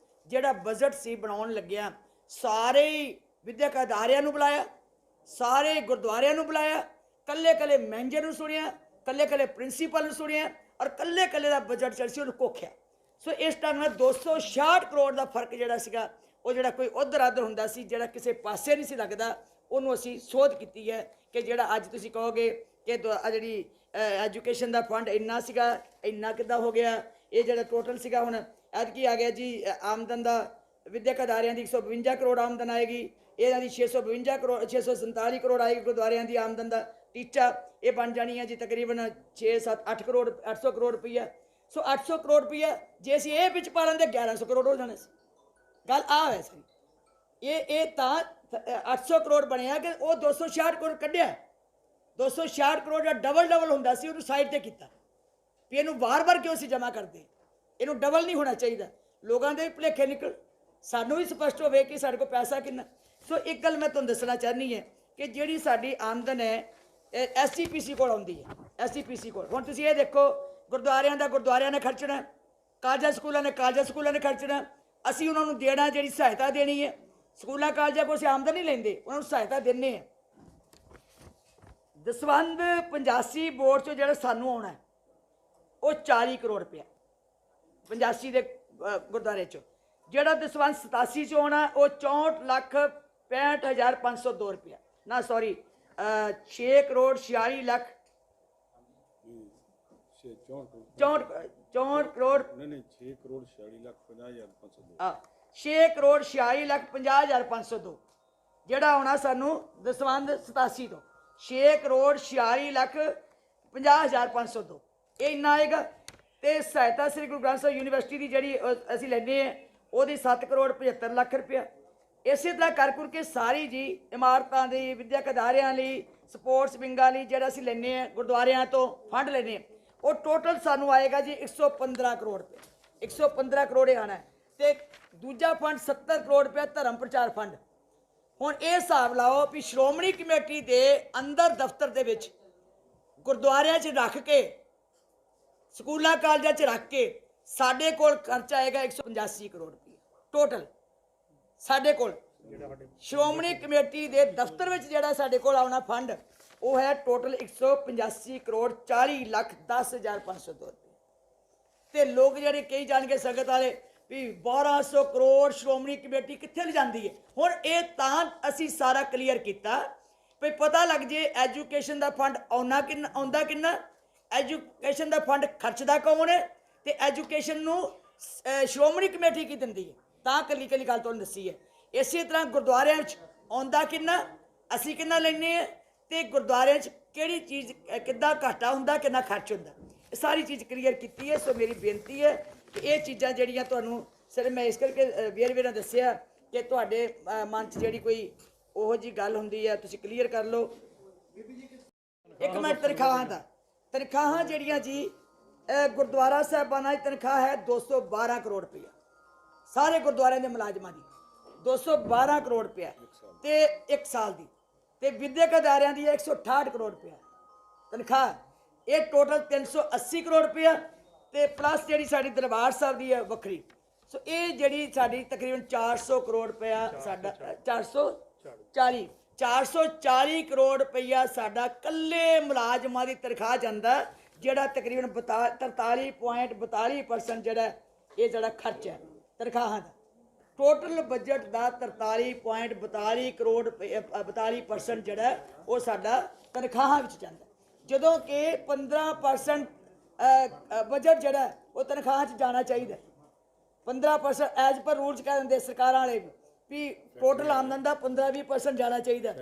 ਜਿਹੜਾ ਬਜਟ ਸੀ ਬਣਾਉਣ ਲੱਗਿਆ, ਸਾਰੇ ਵਿਦਿਅਕ ਅਦਾਰਿਆਂ ਨੂੰ ਬੁਲਾਇਆ, ਸਾਰੇ ਗੁਰਦੁਆਰਿਆਂ ਨੂੰ ਬੁਲਾਇਆ, ਕੱਲੇ ਮੈਨੇਜਰ ਨੂੰ ਸੁਣਿਆ, ਕੱਲੇ ਪ੍ਰਿੰਸੀਪਲ ਨੂੰ ਸੁਣਿਆ ਔਰ ਕੱਲੇ ਦਾ ਬਜਟ ਜਿਹੜਾ ਸੀ ਉਹਨੂੰ ਕੋਖਿਆ। ਸੋ ਇਸ ਢੰਗ ਨਾਲ 266 ਕਰੋੜ ਦਾ ਫਰਕ ਜਿਹੜਾ ਸੀਗਾ, ਉਹ ਜਿਹੜਾ ਕੋਈ ਉਧਰ ਆਧਰ ਹੁੰਦਾ ਸੀ, ਜਿਹੜਾ ਕਿਸੇ ਪਾਸੇ ਨਹੀਂ ਸੀ ਲੱਗਦਾ, ਉਹਨੂੰ ਅਸੀਂ ਸੋਧ ਕੀਤੀ ਹੈ ਕਿ ਜਿਹੜਾ ਅੱਜ ਤੁਸੀਂ ਕਹੋਗੇ ਕਿ ਜਿਹੜੀ ਐਜੂਕੇਸ਼ਨ ਦਾ ਫੰਡ ਇੰਨਾ ਸੀਗਾ, ਇੰਨਾ ਕਿੱਦਾਂ ਹੋ ਗਿਆ। ਇਹ ਜਿਹੜਾ ਟੋਟਲ ਸੀਗਾ ਹੁਣ ਐਤਕੀ ਆ ਗਿਆ ਜੀ ਆਮਦਨ ਦਾ, ਵਿਦਿਅਕ ਅਦਾਰਿਆਂ ਦੀ 152 ਕਰੋੜ ਆਮਦਨ ਆਏਗੀ, ਇਹਨਾਂ ਦੀ 652 ਕਰੋੜ 647 ਕਰੋੜ ਆਏਗੀ। ਗੁਰਦੁਆਰਿਆਂ ਦੀ ਆਮਦਨ ਦਾ ਟੀਚਾ ਇਹ ਬਣ ਜਾਣੀ ਹੈ ਜੀ ਤਕਰੀਬਨ 6-7-8 ਕਰੋੜ 800 ਕਰੋੜ ਰੁਪਈਆ। ਸੋ 800 ਕਰੋੜ ਰੁਪਈਆ ਜੇ ਅਸੀਂ ਇਹ ਵਿੱਚ ਪਾ ਲੈਂਦੇ 1100 ਕਰੋੜ ਹੋ ਜਾਣਾ ਸੀ। ਗੱਲ ਆ ਹੈ ਸਹੀ। ਇਹ ਤਾਂ 800 ਕਰੋੜ ਬਣਿਆ ਕਿ ਉਹ 266 ਕਰੋੜ ਕੱਢਿਆ। 266 ਕਰੋੜ ਦਾ ਡਬਲ ਹੁੰਦਾ ਸੀ, ਉਹਨੂੰ ਸਾਈਡ ਤੇ ਕੀਤਾ ਵੀ ਇਹਨੂੰ ਵਾਰ-ਵਾਰ ਕਿਉਂ ਅਸੀਂ ਜਮ੍ਹਾਂ ਕਰਦੇ, ਇਹਨੂੰ ਡਬਲ ਨਹੀਂ ਹੋਣਾ ਚਾਹੀਦਾ। ਲੋਕਾਂ ਦੇ ਭੁਲੇਖੇ ਨਿਕਲ, ਸਾਨੂੰ ਵੀ ਸਪਸ਼ਟ ਹੋਵੇ ਕਿ ਸਾਡੇ ਕੋਲ ਪੈਸਾ ਕਿੰਨਾ। ਸੋ ਇੱਕ ਗੱਲ ਮੈਂ ਤੁਹਾਨੂੰ ਦੱਸਣਾ ਚਾਹੁੰਦੀ ਹੈ ਕਿ ਜਿਹੜੀ ਸਾਡੀ ਆਮਦਨ ਹੈ SCPC ਕੋਲ ਆਉਂਦੀ ਹੈ, SCPC ਕੋਲ। ਹੁਣ ਤੁਸੀਂ ਇਹ ਦੇਖੋ, ਗੁਰਦੁਆਰਿਆਂ ਦਾ ਗੁਰਦੁਆਰਿਆਂ ਨੇ ਖਰਚਣਾ, ਕਾਲਜਾਂ ਸਕੂਲਾਂ ਨੇ ਖਰਚਣਾ, ਅਸੀਂ ਉਹਨਾਂ ਨੂੰ ਦੇਣਾ, ਜਿਹੜੀ ਸਹਾਇਤਾ ਦੇਣੀ ਹੈ। ਸਕੂਲਾਂ ਕਾਲਜਾਂ ਕੋਲ ਅਸੀਂ ਆਮਦਨ ਨਹੀਂ ਲੈਂਦੇ, ਉਹਨਾਂ ਨੂੰ ਸਹਾਇਤਾ ਦਿੰਦੇ ਹਾਂ। ਦਸਵੰਧ 85 ਬੋਰਡ ਚੋਂ ਜਿਹੜਾ ਸਾਨੂੰ ਆਉਣਾ ਹੈ, ਉਹ 40 ਕਰੋੜ ਰੁਪਇਆ 85 ਦੇ ਗੁਰਦੁਆਰੇ ਚੋਂ। ਜਿਹੜਾ ਦਸਵੰਧ 87 ਚੋਂ ਆਉਣਾ ਉਹ 64,65,502 ਰੁਪਇਆ, ਨਾ ਸੌਰੀ 6 ਕਰੋੜ 46 ਲੱਖ 64 ਕਰੋੜ ਨਹੀਂ 6 ਕਰੋੜ 46 ਲੱਖ 50,502 6 ਕਰੋੜ 46 ਲੱਖ 50,502 ਜਿਹੜਾ ਆਉਣਾ ਸਾਨੂੰ ਦਸਵੰਧ 87 ਤੋਂ 6 ਕਰੋੜ 46 ਲੱਖ 50,502 ਇਹ ਇੰਨਾ ਆਏਗਾ। ਤੇ ਸਹਾਇਤਾ ਸ੍ਰੀ ਗੁਰੂ ਗ੍ਰੰਥ ਸਾਹਿਬ ਯੂਨੀਵਰਸਿਟੀ ਦੀ ਜਿਹੜੀ ਅਸੀਂ ਲੈਂਦੇ ਹਾਂ ਉਹਦੀ 7 ਕਰੋੜ 75 ਲੱਖ ਰੁਪਇਆ। ਇਸੇ ਤਰ੍ਹਾਂ ਕਰ ਕੇ ਸਾਰੀ ਜੀ ਇਮਾਰਤਾਂ ਦੀ, ਵਿਦਿਅਕ ਅਦਾਰਿਆਂ ਲਈ, ਸਪੋਰਟਸ ਵਿੰਗਾਂ ਲਈ ਜਿਹੜਾ ਅਸੀਂ ਲੈਂਦੇ ਹਾਂ ਗੁਰਦੁਆਰਿਆਂ ਤੋਂ ਫੰਡ ਲੈਂਦੇ ਹਾਂ, ਉਹ ਟੋਟਲ ਸਾਨੂੰ ਆਏਗਾ ਜੀ 115 ਕਰੋੜ ਰੁਪਏ। 115 ਕਰੋੜ ਇਹ ਆਣਾ। ਤੇ ਦੂਜਾ ਫੰਡ 70 ਕਰੋੜ ਰੁਪਏ ਧਰਮ ਪ੍ਰਚਾਰ ਫੰਡ। ਹੁਣ ਇਹ ਹਿਸਾਬ ਲਾਓ ਵੀ ਸ਼੍ਰੋਮਣੀ ਕਮੇਟੀ ਦੇ ਅੰਦਰ ਦਫ਼ਤਰ ਦੇ ਵਿੱਚ ਗੁਰਦੁਆਰਿਆਂ 'ਚ ਰੱਖ ਕੇ, ਸਕੂਲਾਂ ਕਾਲਜਾਂ 'ਚ ਰੱਖ ਕੇ ਸਾਡੇ ਕੋਲ ਖਰਚਾ ਆਏਗਾ 185 ਕਰੋੜ ਰੁਪਏ ਟੋਟਲ। ਸਾਡੇ ਕੋਲ ਸ਼੍ਰੋਮਣੀ ਕਮੇਟੀ ਦੇ ਦਫ਼ਤਰ ਵਿੱਚ ਜਿਹੜਾ ਸਾਡੇ ਕੋਲ ਆਉਣਾ ਫੰਡ ਉਹ ਹੈ ਟੋਟਲ 185 ਕਰੋੜ 40 ਲੱਖ 10,502 ਰੁਪਏ। ਤੇ ਲੋਕ ਜਿਹੜੇ ਕਹੀ ਜਾਣਗੇ ਸੰਗਤ ਵਾਲੇ ਵੀ 1200 ਕਰੋੜ ਸ਼੍ਰੋਮਣੀ ਕਮੇਟੀ ਕਿੱਥੇ ਲਿਜਾਂਦੀ ਹੈ। ਹੁਣ ਇਹ ਤਾਂ ਅਸੀਂ ਸਾਰਾ ਕਲੀਅਰ ਕੀਤਾ ਵੀ ਪਤਾ ਲੱਗ ਜੇ ਐਜੂਕੇਸ਼ਨ ਦਾ ਫੰਡ ਆਉਂਦਾ ਕਿੰਨਾ, ਐਜੂਕੇਸ਼ਨ ਦਾ ਫੰਡ ਖਰਚਦਾ ਕੌਣ ਹੈ, ਤੇ ਐਜੂਕੇਸ਼ਨ ਨੂੰ ਸ਼੍ਰੋਮਣੀ ਕਮੇਟੀ ਕੀ ਦਿੰਦੀ ਹੈ। ਤਾਂ ਕੱਲੀ ਗੱਲ ਤੁਹਾਨੂੰ ਦੱਸੀ ਹੈ। ਇਸੇ ਤਰ੍ਹਾਂ ਗੁਰਦੁਆਰਿਆਂ ਵਿੱਚ ਆਉਂਦਾ ਕਿੰਨਾ, ਅਸੀਂ ਕਿੰਨਾ ਲੈਂਦੇ ਹਾਂ, ਤੇ ਗੁਰਦੁਆਰਿਆਂ 'ਚ ਕਿਹੜੀ ਚੀਜ਼ ਕਿੱਦਾਂ ਘਾਟਾ ਹੁੰਦਾ, ਕਿੰਨਾ ਖਰਚ ਹੁੰਦਾ, ਇਹ ਸਾਰੀ ਚੀਜ਼ ਕਲੀਅਰ ਕੀਤੀ ਹੈ। ਸੋ ਮੇਰੀ ਬੇਨਤੀ ਹੈ ਕਿ ਇਹ ਚੀਜ਼ਾਂ ਜਿਹੜੀਆਂ ਤੁਹਾਨੂੰ ਸਿਰ ਮੈਂ ਇਸ ਕਰਕੇ ਵੇਰਵੇ ਨਾਲ ਦੱਸਿਆ ਕਿ ਤੁਹਾਡੇ ਮਨ 'ਚ ਜਿਹੜੀ ਕੋਈ ਉਹੋ ਜਿਹੀ ਗੱਲ ਹੁੰਦੀ ਹੈ ਤੁਸੀਂ ਕਲੀਅਰ ਕਰ ਲਓ। ਇੱਕ ਮਿੰਟ, ਤਨਖਾਹਾਂ ਜਿਹੜੀਆਂ ਜੀ ਗੁਰਦੁਆਰਾ ਸਾਹਿਬਾਨਾਂ ਦੀ ਤਨਖਾਹ ਹੈ 212 ਕਰੋੜ ਰੁਪਇਆ। ਸਾਰੇ ਗੁਰਦੁਆਰਿਆਂ ਦੇ ਮੁਲਾਜ਼ਮਾਂ ਦੀ 212 ਕਰੋੜ ਰੁਪਇਆ ਤੇ 1 ਸਾਲ ਦੀ। ਤੇ ਵਿਦਿਅਕ ਅਦਾਰਿਆਂ ਦੀ 168 ਕਰੋੜ ਰੁਪਇਆ ਤਨਖਾਹ। ਇਹ ਟੋਟਲ 380 ਕਰੋੜ ਰੁਪਇਆ ਤੇ ਪਲੱਸ ਜਿਹੜੀ ਸਾਡੀ ਦਰਬਾਰ ਸਾਹਿਬ ਦੀ ਹੈ ਵੱਖਰੀ। ਸੋ ਇਹ ਜਿਹੜੀ ਸਾਡੀ ਤਕਰੀਬਨ 400 ਕਰੋੜ ਰੁਪਇਆ ਸਾਡਾ 440 ਕਰੋੜ ਰੁਪਇਆ ਸਾਡਾ ਕੱਲੇ ਮੁਲਾਜ਼ਮਾਂ ਦੀ ਤਨਖਾਹ ਜਾਂਦਾ, ਜਿਹੜਾ ਤਕਰੀਬਨ 43.42% ਜਿਹੜਾ ਇਹ ਜਿਹੜਾ ਖਰਚ ਹੈ ਤਨਖਾਹਾਂ ਦਾ। ਟੋਟਲ ਬਜਟ ਦਾ 43.42 ਕਰੋੜ 42% ਜਿਹੜਾ ਉਹ ਸਾਡਾ ਤਨਖਾਹਾਂ ਵਿੱਚ ਜਾਂਦਾ, ਜਦੋਂ ਕਿ 15% ਬਜਟ ਜਿਹੜਾ ਉਹ ਤਨਖਾਹਾਂ 'ਚ ਜਾਣਾ ਚਾਹੀਦਾ। 15% ਐਜ਼ ਪਰ ਰੂਲਸ ਕਹਿ ਦਿੰਦੇ ਸਰਕਾਰਾਂ ਵਾਲੇ ਵੀ ਟੋਟਲ ਆਮਦਨ ਦਾ 15-20% ਜਾਣਾ ਚਾਹੀਦਾ।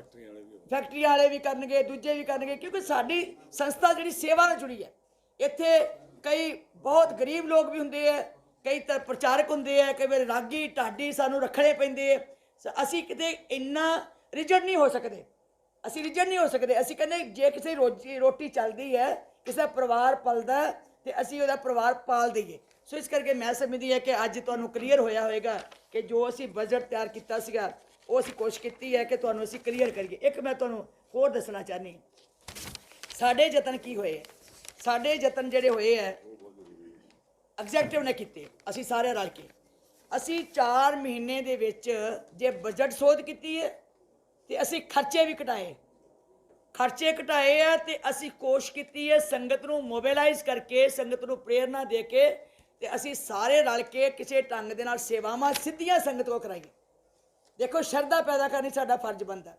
ਫੈਕਟਰੀ ਵਾਲੇ ਵੀ ਕਰਨਗੇ, ਦੂਜੇ ਵੀ ਕਰਨਗੇ, ਕਿਉਂਕਿ ਸਾਡੀ ਸੰਸਥਾ ਜਿਹੜੀ ਸੇਵਾ ਨਾਲ ਜੁੜੀ ਹੈ। ਇੱਥੇ ਕਈ ਬਹੁਤ ਗਰੀਬ ਲੋਕ ਵੀ ਹੁੰਦੇ ਹੈ, ਕਈ ਤਾਂ ਪ੍ਰਚਾਰਕ ਹੁੰਦੇ ਹੈ, ਕਈ ਵਾਰ ਰਾਗੀ ਢਾਡੀ ਸਾਨੂੰ ਰੱਖਣੇ ਪੈਂਦੇ ਹੈ। ਅਸੀਂ ਕਿਤੇ ਇੰਨਾ ਰਿਜਡ ਨਹੀਂ ਹੋ ਸਕਦੇ, ਅਸੀਂ ਕਹਿੰਦੇ ਜੇ ਕਿਸੇ ਰੋਟੀ ਚੱਲਦੀ ਹੈ, ਕਿਸੇ ਦਾ ਪਰਿਵਾਰ ਪਲਦਾ ਤੇ ਅਸੀਂ ਉਹਦਾ ਪਰਿਵਾਰ ਪਾਲ ਦਈਏ। ਸੋ ਇਸ ਕਰਕੇ ਮੈਂ ਸਮਝਦੀ ਹਾਂ ਕਿ ਅੱਜ ਤੁਹਾਨੂੰ ਕਲੀਅਰ ਹੋਇਆ ਹੋਵੇਗਾ ਕਿ ਜੋ ਅਸੀਂ ਬਜਟ ਤਿਆਰ ਕੀਤਾ ਸੀਗਾ ਉਹ ਅਸੀਂ ਕੋਸ਼ਿਸ਼ ਕੀਤੀ ਹੈ ਕਿ ਤੁਹਾਨੂੰ ਅਸੀਂ ਕਲੀਅਰ ਕਰੀਏ। ਇੱਕ ਮੈਂ ਤੁਹਾਨੂੰ ਹੋਰ ਦੱਸਣਾ ਚਾਹੁੰਦੀ, ਸਾਡੇ ਯਤਨ ਕੀ ਹੋਏ ਹੈ। ਸਾਡੇ ਯਤਨ ਜਿਹੜੇ ਹੋਏ ਹੈ ਐਗਜ਼ੈਕਟਿਵ ਨੇ ਕੀਤੇ, ਅਸੀਂ ਸਾਰੇ ਰਲ ਕੇ। ਅਸੀਂ 4 ਮਹੀਨੇ ਦੇ ਵਿੱਚ ਜੇ ਬਜਟ ਸੋਧ ਕੀਤੀ ਹੈ ਤੇ ਅਸੀਂ ਖਰਚੇ ਵੀ ਘਟਾਏ ਆ ਤੇ ਅਸੀਂ ਕੋਸ਼ਿਸ਼ ਕੀਤੀ ਹੈ ਸੰਗਤ ਨੂੰ ਮੋਬਿਲਾਈਜ਼ ਕਰਕੇ, ਸੰਗਤ ਨੂੰ ਪ੍ਰੇਰਨਾ ਦੇ ਕੇ ਤੇ ਅਸੀਂ ਸਾਰੇ ਰਲ ਕੇ ਕਿਸੇ ਢੰਗ ਦੇ ਨਾਲ ਸੇਵਾਵਾਂ ਸਿੱਧੀਆਂ ਸੰਗਤ ਕੋ ਕਰਾਈਏ। ਦੇਖੋ, ਸ਼ਰਧਾ ਪੈਦਾ ਕਰਨੀ ਸਾਡਾ ਫਰਜ਼ ਬਣਦਾ।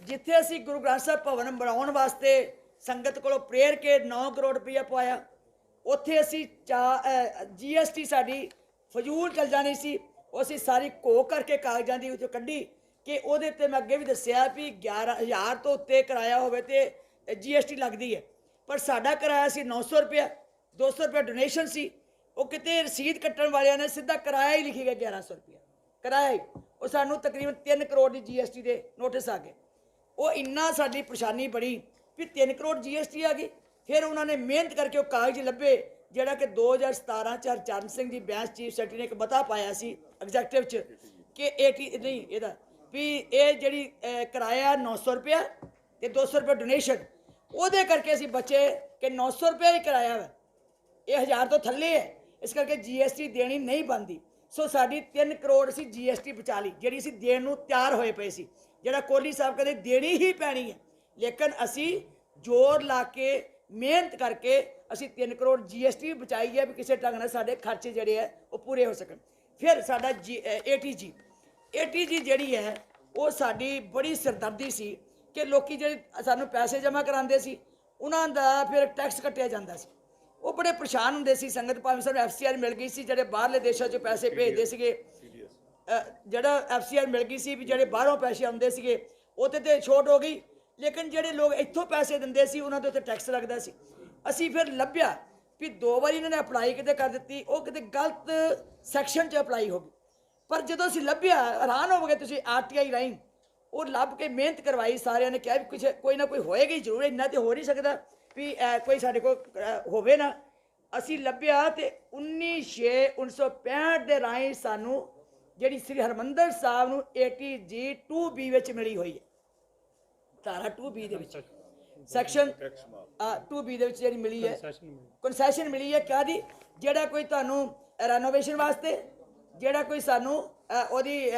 ਜਿੱਥੇ ਅਸੀਂ ਗੁਰੂ ਗ੍ਰੰਥ ਸਾਹਿਬ ਭਵਨ ਬਣਾਉਣ ਵਾਸਤੇ ਸੰਗਤ ਕੋਲੋਂ ਪ੍ਰੇਰ ਕੇ 9 ਕਰੋੜ ਰੁਪਇਆ ਪਵਾਇਆ, ਉੱਥੇ ਅਸੀਂ GST ਸਾਡੀ ਫਜ਼ੂਲ ਚੱਲ ਜਾਣੀ ਸੀ, ਉਹ ਅਸੀਂ ਸਾਰੀ ਘੋ ਕਰਕੇ ਕਾਗਜ਼ਾਂ ਦੀ ਵਿੱਚੋਂ ਕੱਢੀ ਕਿ ਉਹਦੇ ਤੇ ਮੈਂ ਅੱਗੇ ਵੀ ਦੱਸਿਆ ਵੀ 11,000 ਤੋਂ ਉੱਤੇ ਕਿਰਾਇਆ ਹੋਵੇ ਤੇ GST ਲੱਗਦੀ ਹੈ, ਪਰ ਸਾਡਾ ਕਿਰਾਇਆ ਸੀ 900 ਰੁਪਇਆ, 200 ਰੁਪਇਆ ਡੋਨੇਸ਼ਨ ਸੀ। ਉਹ ਕਿਤੇ ਰਸੀਦ ਕੱਟਣ ਵਾਲਿਆਂ ਨੇ ਸਿੱਧਾ ਕਿਰਾਇਆ ਹੀ ਲਿਖੀ ਗਿਆ 1100 ਰੁਪਇਆ ਕਿਰਾਇਆ ਹੀ। ਉਹ ਸਾਨੂੰ ਤਕਰੀਬਨ 3 ਕਰੋੜ ਦੀ GST ਦੇ ਨੋਟਿਸ ਆ ਗਏ। ਉਹ ਇੰਨਾ ਸਾਡੀ ਪਰੇਸ਼ਾਨੀ ਬਣੀ ਵੀ 3 ਕਰੋੜ GST ਆ ਗਈ। ਫਿਰ ਉਹਨਾਂ ਨੇ ਮਿਹਨਤ ਕਰਕੇ ਉਹ ਕਾਗਜ਼ ਲੱਭੇ, ਜਿਹੜਾ ਕਿ 2017 ਚ ਹਰਚਰਨ ਸਿੰਘ ਦੀ ਬੈਂਸ ਚੀਫ ਸੈਕਟਰੀ ਨੇ ਇੱਕ ਮਤਾ ਪਾਇਆ ਸੀ ਐਗਜ਼ੈਕਟਿਵ 'ਚ ਕਿ ਇਹਦਾ ਵੀ ਇਹ ਜਿਹੜੀ ਕਿਰਾਇਆ 900 ਰੁਪਇਆ ਤੇ 200 ਰੁਪਇਆ ਡੋਨੇਸ਼ਨ, ਉਹਦੇ ਕਰਕੇ ਅਸੀਂ ਬਚੇ ਕਿ 900 ਰੁਪਇਆ ਹੀ ਕਿਰਾਇਆ ਵਾ, ਇਹ 1000 ਤੋਂ ਥੱਲੇ ਹੈ, ਇਸ ਕਰਕੇ GST ਦੇਣੀ ਨਹੀਂ ਬਣਦੀ। ਸੋ ਸਾਡੀ 3 ਕਰੋੜ ਅਸੀਂ GST ਬਚਾ ਲਈ, ਜਿਹੜੀ ਅਸੀਂ ਦੇਣ ਨੂੰ ਤਿਆਰ ਹੋਏ ਪਏ ਸੀ, ਜਿਹੜਾ ਕੋਹਲੀ ਸਾਹਿਬ ਕਹਿੰਦੇ ਦੇਣੀ ਹੀ ਪੈਣੀ ਹੈ। ਲੇਕਿਨ ਅਸੀਂ ਜ਼ੋਰ ਲਾ ਕੇ ਮਿਹਨਤ ਕਰਕੇ ਅਸੀਂ 3 ਕਰੋੜ GST ਬਚਾਈ ਹੈ ਵੀ ਕਿਸੇ ਢੰਗ ਨਾਲ ਸਾਡੇ ਖਰਚੇ ਜਿਹੜੇ ਹੈ ਉਹ ਪੂਰੇ ਹੋ ਸਕਣ। ਫਿਰ ਸਾਡਾ ATG ਜਿਹੜੀ ਹੈ ਉਹ ਸਾਡੀ ਬੜੀ ਸਿਰਦਰਦੀ ਸੀ ਕਿ ਲੋਕੀ ਜਿਹੜੇ ਸਾਨੂੰ ਪੈਸੇ ਜਮ੍ਹਾਂ ਕਰਾਉਂਦੇ ਸੀ ਉਹਨਾਂ ਦਾ ਫਿਰ ਟੈਕਸ ਕੱਟਿਆ ਜਾਂਦਾ ਸੀ। ਉਹ ਬੜੇ ਪਰੇਸ਼ਾਨ ਹੁੰਦੇ ਸੀ ਸੰਗਤ, ਭਾਵੇਂ ਸਾਨੂੰ FCR ਮਿਲ ਗਈ ਸੀ, ਜਿਹੜੇ ਬਾਹਰਲੇ ਦੇਸ਼ਾਂ 'ਚ ਪੈਸੇ ਭੇਜਦੇ ਸੀਗੇ, ਜਿਹੜਾ FCR ਮਿਲ ਗਈ ਸੀ ਵੀ ਜਿਹੜੇ ਬਾਹਰੋਂ ਪੈਸੇ ਆਉਂਦੇ ਸੀਗੇ ਉਹਤੇ ਤੇ ਛੋਟ ਹੋ ਗਈ, ਲੇਕਿਨ ਜਿਹੜੇ ਲੋਕ ਇੱਥੋਂ ਪੈਸੇ ਦਿੰਦੇ ਸੀ ਉਹਨਾਂ ਦੇ ਉੱਤੇ ਟੈਕਸ ਲੱਗਦਾ ਸੀ। ਅਸੀਂ ਫਿਰ ਲੱਭਿਆ ਵੀ 2 ਵਾਰੀ ਇਹਨਾਂ ਨੇ ਅਪਲਾਈ ਕਿਤੇ ਕਰ ਦਿੱਤੀ, ਉਹ ਕਿਤੇ ਗਲਤ ਸੈਕਸ਼ਨ 'ਚ ਅਪਲਾਈ ਹੋ ਗਈ। ਪਰ ਜਦੋਂ ਅਸੀਂ ਲੱਭਿਆ ਹੈਰਾਨ ਹੋ ਗਏ, ਤੁਸੀਂ RTI ਰਾਹੀਂ ਉਹ ਲੱਭ ਕੇ ਮਿਹਨਤ ਕਰਵਾਈ, ਸਾਰਿਆਂ ਨੇ ਕਿਹਾ ਵੀ ਕੁਛ ਕੋਈ ਨਾ ਕੋਈ ਹੋਏਗਾ ਹੀ ਜ਼ਰੂਰ, ਇੰਨਾ ਤੇ ਹੋ ਨਹੀਂ ਸਕਦਾ ਵੀ ਕੋਈ ਸਾਡੇ ਕੋਲ ਹੋਵੇ ਨਾ। ਅਸੀਂ ਲੱਭਿਆ ਤੇ 19/6/1965 ਦੇ ਰਾਹੀਂ ਸਾਨੂੰ ਜਿਹੜੀ ਸ੍ਰੀ ਹਰਿਮੰਦਰ ਸਾਹਿਬ ਨੂੰ ATG 2B ਵਿੱਚ ਮਿਲੀ ਹੋਈ ਹੈ, ਧਾਰਾ 2B ਦੇ ਵਿੱਚ ਸੈਕਸ਼ਨ 2B ਦੇ ਵਿੱਚ ਜਿਹੜੀ ਮਿਲੀ ਹੈ ਕਨਸੈਸ਼ਨ ਮਿਲੀ ਹੈ। ਕਾਹਦੀ? ਜਿਹੜਾ ਕੋਈ ਤੁਹਾਨੂੰ ਰੈਨੋਵੇਸ਼ਨ ਵਾਸਤੇ, ਜਿਹੜਾ ਕੋਈ ਸਾਨੂੰ ਉਹਦੀ